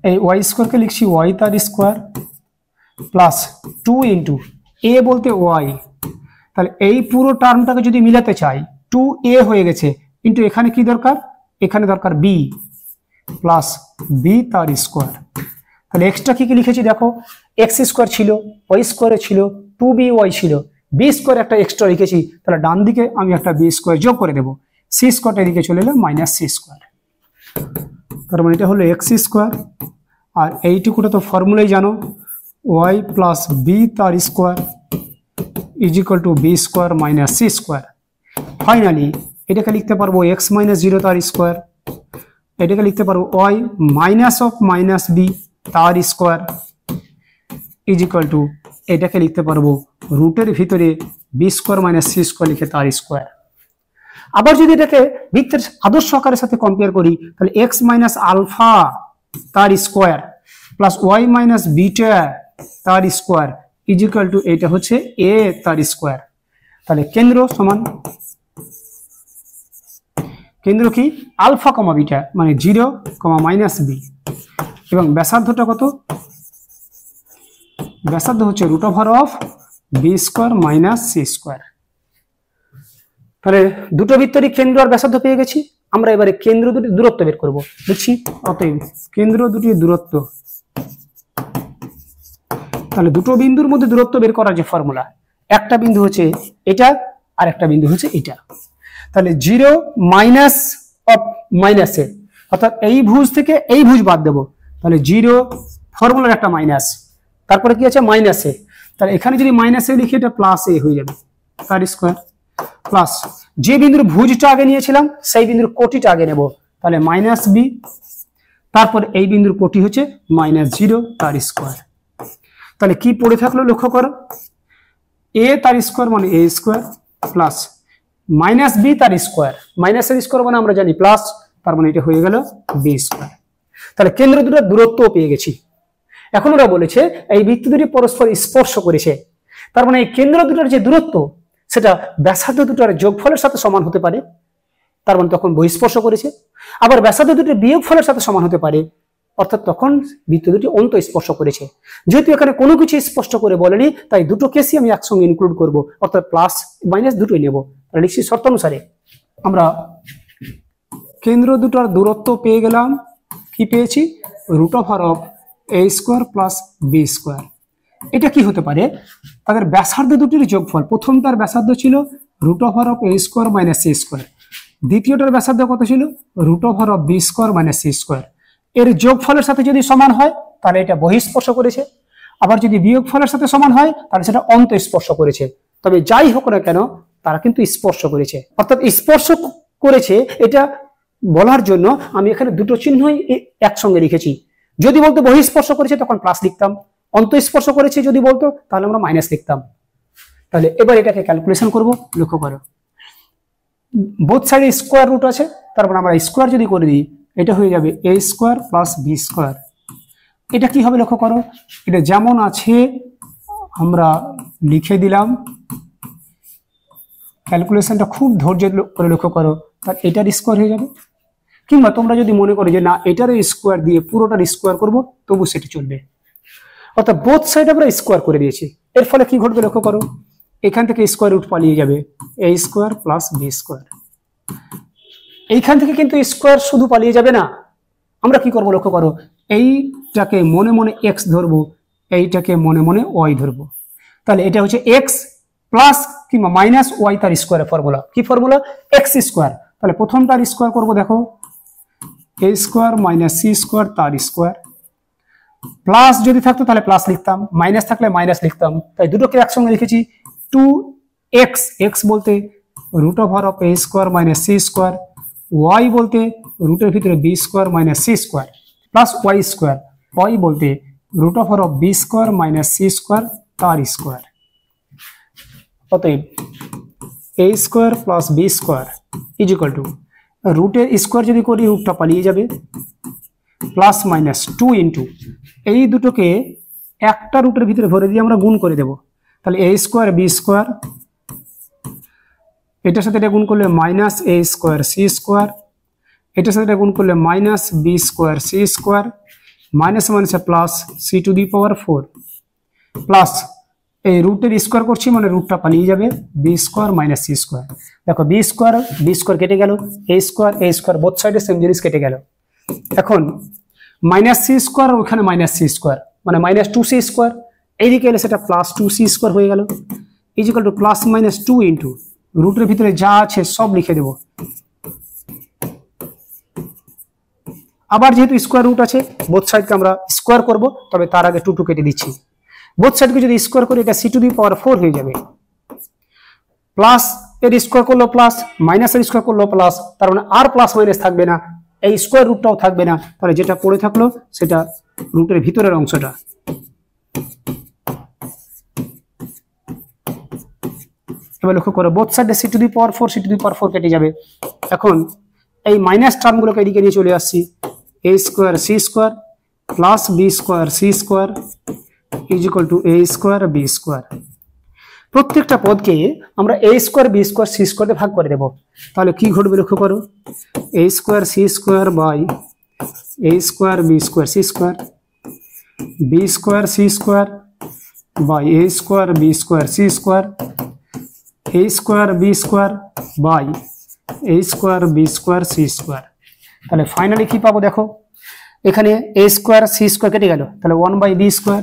[SPEAKER 1] এই ওয়াই স্কোয়ারকে লিখছি ওয়াই তার স্কোয়ার প্লাস 2 ইন্টু এ বলতে ওয়াই। তাহলে এই পুরো টার্মটাকে যদি মিলাতে চাই, 2a হয়ে গেছে, কিন্তু এখানে কি দরকার, এখানে দরকার b প্লাস b তার স্কোয়ার। তাহলে এক্সট্রা কি কি লিখেছি দেখো, এক্স স্কোয়ার ছিল, ওয়াই স্কোয়ারে ছিল, 2by ছিল, বি স্কোয়ার একটা এক্সট্রা লিখেছি। তাহলে ডান দিকে আমি একটা বি স্কোয়ার যোগ করে দেবো, সি স্কোয়ারটা এদিকে চলে এলো মাইনাস সি স্কোয়ার। তার মানে এটা হলো এক্স স্কোয়ার, আর এইটুকুটা তো ফর্মুলাই জানো, ওয়াই প্লাস বি তার square is equal to b square minus C square. Finally এটাকে লিখতে পারবো এক্স মাইনাস 0 তার স্কোয়ার, এটাকে লিখতে পারবো y minus of minus b তার স্কোয়ার ইজ ইকুয়াল টু, এটাকে লিখতে পারবো রুটের ভিতরে B square minus C square লিখে তার স্কোয়ার। আবার যদি এটাকে বৃত্তের আদর্শ আকারের সাথে কম্পেয়ার করি, তাহলে এক্স মাইনাস আলফা তার square plus y minus beta তার স্কোয়ার ইজ ইকুয়াল টু, এটা হচ্ছে এ তার স্কোয়ার। তাহলে কেন্দ্র সমান, কেন্দ্র কি, আলফা কমা বিটা মানে 0 কমা মাইনাস বি, এবং ব্যাসার্ধটা কত, ব্যাসার্ধ হচ্ছে root over of B square minus C square. তাহলে দুটো বৃত্তেরই কেন্দ্র আর ব্যাসার্ধ পেয়ে গেছি। আমরা এবারে কেন্দ্র দুটির দূরত্ব বের করবো। দেখছি অতএব কেন্দ্র দুটির দূরত্ব, তাহলে দুটো বিন্দুর মধ্যে দূরত্ব বের করার যে ফর্মুলা, একটা বিন্দু হচ্ছে এটা আর একটা বিন্দু হচ্ছে এটা। তাহলে 0 মাইনাস অফ মাইনাস এ, অর্থাৎ এই ভুজ থেকে এই ভুজ বাদ দেবো, তাহলে 0 ফর্মুলার একটা মাইনাস, তারপরে কি আছে মাইনাস এ। তাহলে এখানে যদি মাইনাস এ লিখি, এটা প্লাস এ হয়ে যাবে তার স্কোয়ার, প্লাস যে বিন্দুর ভুজটা আগে নিয়েছিলাম সেই বিন্দুর কোটিটা আগে নেব, তাহলে মাইনাস বি, তারপর এই বিন্দুর কোটি হচ্ছে মাইনাস 0 তার স্কোয়ার। তাহলে কি পড়ে থাকলো লক্ষ্য করো, এ তার স্কোয়ার মানে এ স্কোয়ার প্লাস মাইনাস বি তার স্কোয়ার, মাইনাস এর স্কোয়ার মানে আমরা জানি প্লাস, তার মানে এটা হয়ে গেল বি স্কোয়ার। তাহলে কেন্দ্র দুটোর দূরত্ব পেয়ে গেছি। এখন ওরা বলেছে এই বৃত্ত দুটি পরস্পর স্পর্শ করেছে, তার মানে এই কেন্দ্র দুটোর যে দূরত্ব সেটা ব্যাসার্ধ দুটোর যোগফলের সাথে সমান হতে পারে, তার মানে তখন বহিঃস্পর্শ করেছে। আবার ব্যাসার্ধ দুটির বিয়োগফলের সাথে সমান হতে পারে, অর্থাৎ তখন বৃত্ত দুটি অন্তঃস্পর্শ করেছে। যেহেতু এখানে কোনো কিছু স্পষ্ট করে বলেনি, তাই দুটো কেসই আমি একসঙ্গে ইনক্লুড করব, অর্থাৎ প্লাস মাইনাস দুটোই নেব। তাহলে লিখছি শর্ত অনুসারে আমরা কেন্দ্র দুটোর দূরত্ব পেয়ে গেলাম, কি পেয়েছি, root over of A square plus B square. এটা কি হতে পারে, তাদের ব্যাসার্ধ দুটির যোগফল। প্রথমটার ব্যাসার্ধ ছিল root over of A square minus C square, দ্বিতীয়টার ব্যাসার্ধ কত ছিল, root over of B square minus C square. এর যোগফলের সাথে যদি সমান হয় তাহলে এটা বহিঃস্পর্শ করেছে, আবার যদি বিয়োগফলের সাথে সমান হয় তাহলে সেটা অন্তঃস্পর্শ করেছে। তবে যাই হোক না কেন তারা কিন্তু স্পর্শ করেছে, অর্থাৎ স্পর্শ করেছে এটা বলার জন্য আমি এখানে দুটো চিহ্নই একসঙ্গে লিখেছি। যদি বলতো বহিঃস্পর্শ করেছে তখন প্লাস লিখতাম, অন্তঃস্পর্শ করেছে যদি বলতো তাহলে আমরা মাইনাস লিখতাম। তাহলে এবার এটাকে ক্যালকুলেশন করব। লক্ষ্য করো বোথ সাইডে স্কোয়ার রুট আছে, তারপর আমরা স্কোয়ার যদি করে দিই এটা হয়ে যাবে এ স্কোয়ার প্লাস বি স্কোয়ার। এটা কি হবে লক্ষ্য করো, এটা যেমন আছে আমরা লিখে দিলাম। ক্যালকুলেশনটা খুব ধৈর্য করে লক্ষ্য করো, তার এটার স্কোয়ার হয়ে যাবে। কিংবা তোমরা যদি মনে করো যে না এটার স্কোয়ার দিয়ে পুরোটার স্কোয়ার করব, তবু সেটা চলবে। অর্থাৎ বোথ সাইড আমরা স্কোয়ার করে দিয়েছি। এর ফলে কি ঘটবে লক্ষ্য করো, এখান থেকে স্কোয়ার রুট পালিয়ে যাবে, এ স্কোয়ার প্লাস বি স্কোয়ার। এইখান থেকে কিন্তু স্কোয়ার শুধু পালিয়ে যাবে না, আমরা কি করব লক্ষ্য করো, এইটাকে মনে মনে এক্স ধরবো, এইটাকে মনে মনে ওয়াই ধরবো। তাহলে এটা হচ্ছে এক্স প্লাস কিংবা মাইনাস ওয়াই তার স্কোয়ারের ফর্মুলা। কি ফর্মুলা? X square. তাহলে প্রথমটার স্কোয়ার করবো, দেখো এ স্কোয়ার মাইনাস সি স্কোয়ার তার স্কোয়ার। প্লাস যদি থাকতো তাহলে প্লাস লিখতাম, মাইনাস থাকলে মাইনাস লিখতাম, তাই দুটোকে একসঙ্গে লিখেছি। 2x, এক্স বলতে root over of A square minus C square, Y বলতে রুটের ভিতরে B square minus C square, plus Y square, Y বলতে root over of B square minus C square তার স্কোয়ার। অতএব A square plus B square is equal to, রুটের স্কোয়ার যদি করি রুটটা পালিয়ে যাবে, প্লাস মাইনাস 2 ইন্টু এই দুটোকে একটা রুটের ভিতরে ভরে দিয়ে আমরা গুণ করে দেব। তাহলে এ স্কোয়ার বি স্কোয়ার, এটার সাথে এটা গুণ করলে minus A square C square, এটার সাথে এটা গুণ করলে minus B square C square, minus মাইনাসে plus C to the power 4, plus এই রুটের স্কোয়ার করছি মানে রুটটা পালিয়ে যাবে, B square minus C square. দেখো বি স্কোয়ার কেটে গেল, এ স্কোয়ার বোথ সাইডে সেম জিনিস কেটে গেল। এখন মাইনাস সি স্কোয়ার, ওখানে মাইনাস সি স্কোয়ার মানে মাইনাস 2c স্কোয়ার, এইদিকে এলে সেটা প্লাস 2c স্কোয়ার হয়ে গেল, is equal two plus minus 2 into রুটের ভিতরে যা আছে সব লিখে দেব। আবার যেহেতু স্কোয়ার রুট আছে, বোথ সাইডকে আমরা স্কোয়ার করব, তবে তার আগে 2 কেটে দিচ্ছি। বোথ সাইডকে যদি স্কোয়ার করি এটা সি টু দি পাওয়ার 4 হয়ে যাবে, প্লাস এর স্কোয়ার করলো প্লাস, মাইনাস এর স্কোয়ার করলো প্লাস, তার মানে আর প্লাস মাইনাস থাকবে না, এই স্কোয়ার রুটটাও থাকবে না, তাহলে যেটা পড়ে থাকলো সেটা রুটের ভিতরের অংশটা। এবার লক্ষ্য করো বোথ সাইডে সি টু দি পাওয়ার 4 কেটে যাবে। এখন এই মাইনাস টার্মগুলোকে এদিকে নিয়ে চলে আসছি, A square C square plus B square C square is equal to A square B square. প্রত্যেকটা পদকে আমরা A square B square C স্কোয়ারে ভাগ করে দেব। তাহলে কি ঘটবে লক্ষ্য করো, A square C square by A square B square C square, B square C square by A square B square C square, A square B square by A square B square C square. তাহলে ফাইনালি কি পাবো দেখো, এখানে এ স্কোয়ার সি স্কোয়ার কেটে গেল, তাহলে 1 by b square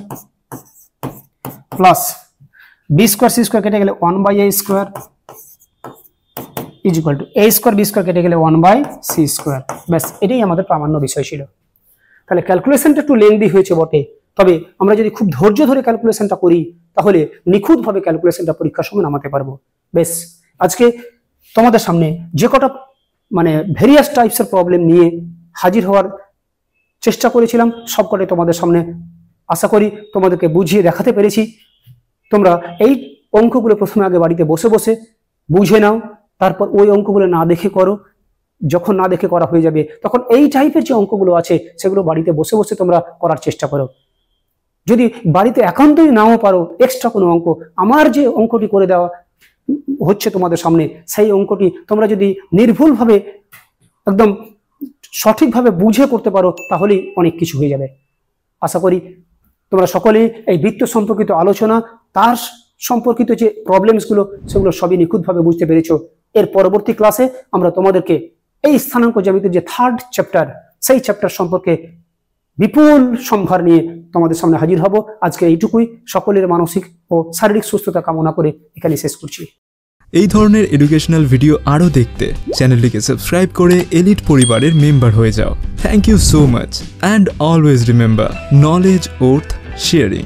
[SPEAKER 1] plus B square C square কেটে গেলে 1 by A square is equal to A square B square কেটে গেলে 1 বাই সি স্কোয়ার। ব্যাস এটাই আমাদের প্রামাণ্য বিষয় ছিল। তাহলে ক্যালকুলেশনটা একটু লেন্দি হয়েছে বটে, তবে আমরা যদি খুব ধৈর্য ধরে ক্যালকুলেশনটা করি তাহলে নিখুঁতভাবে ক্যালকুলেশনটা পরীক্ষার সময় নামাতে পারবো। বেশ, আজকে তোমাদের সামনে যে কটা মানে ভেরিয়াস টাইপসের প্রবলেম নিয়ে হাজির হওয়ার চেষ্টা করেছিলাম সবকটাই তোমাদের সামনে আশা করি তোমাদেরকে বুঝিয়ে দেখাতে পেরেছি। তোমরা এই অঙ্কগুলো প্রথমে আগে বাড়িতে বসে বসে বুঝে নাও, তারপর ওই অঙ্কগুলো না দেখে করো। যখন না দেখে করা হয়ে যাবে তখন এই টাইপের যে অঙ্কগুলো আছে সেগুলো বাড়িতে বসে বসে তোমরা করার চেষ্টা করো। যদি বাড়িতে একান্তই নাও পারো, এক্সট্রা কোনো অঙ্ক, আমার যে অঙ্কটি করে দেওয়া হচ্ছে তোমাদের সামনে সেই অঙ্কটি তোমরা যদি নির্ভুলভাবে একদম সঠিকভাবে বুঝে করতে পারো তাহলেই অনেক কিছু হয়ে যাবে। আশা করি তোমরা সকলেই এই বৃত্ত সম্পর্কিত আলোচনা, তার সম্পর্কিত যে প্রবলেমসগুলো সেগুলো সবই নিখুঁতভাবে বুঝতে পেরেছো। এর পরবর্তী ক্লাসে আমরা তোমাদেরকে এই স্থানাঙ্ক জ্যামিতির যে 3rd চ্যাপ্টার, সেই চ্যাপ্টার সম্পর্কে বিপুল সম্ভার নিয়ে তোমাদের সামনে হাজির হব। আজকে এইটুকুই, সকলের মানসিক ও শারীরিক সুস্থতা কামনা করে এখানে শেষ করছি।
[SPEAKER 2] এই ধরনের এডুকেশনাল ভিডিও আরও দেখতে চ্যানেলটিকে সাবস্ক্রাইব করে এলিট পরিবারের মেম্বার হয়ে যাও। Thank you so much and always remember, knowledge worth sharing.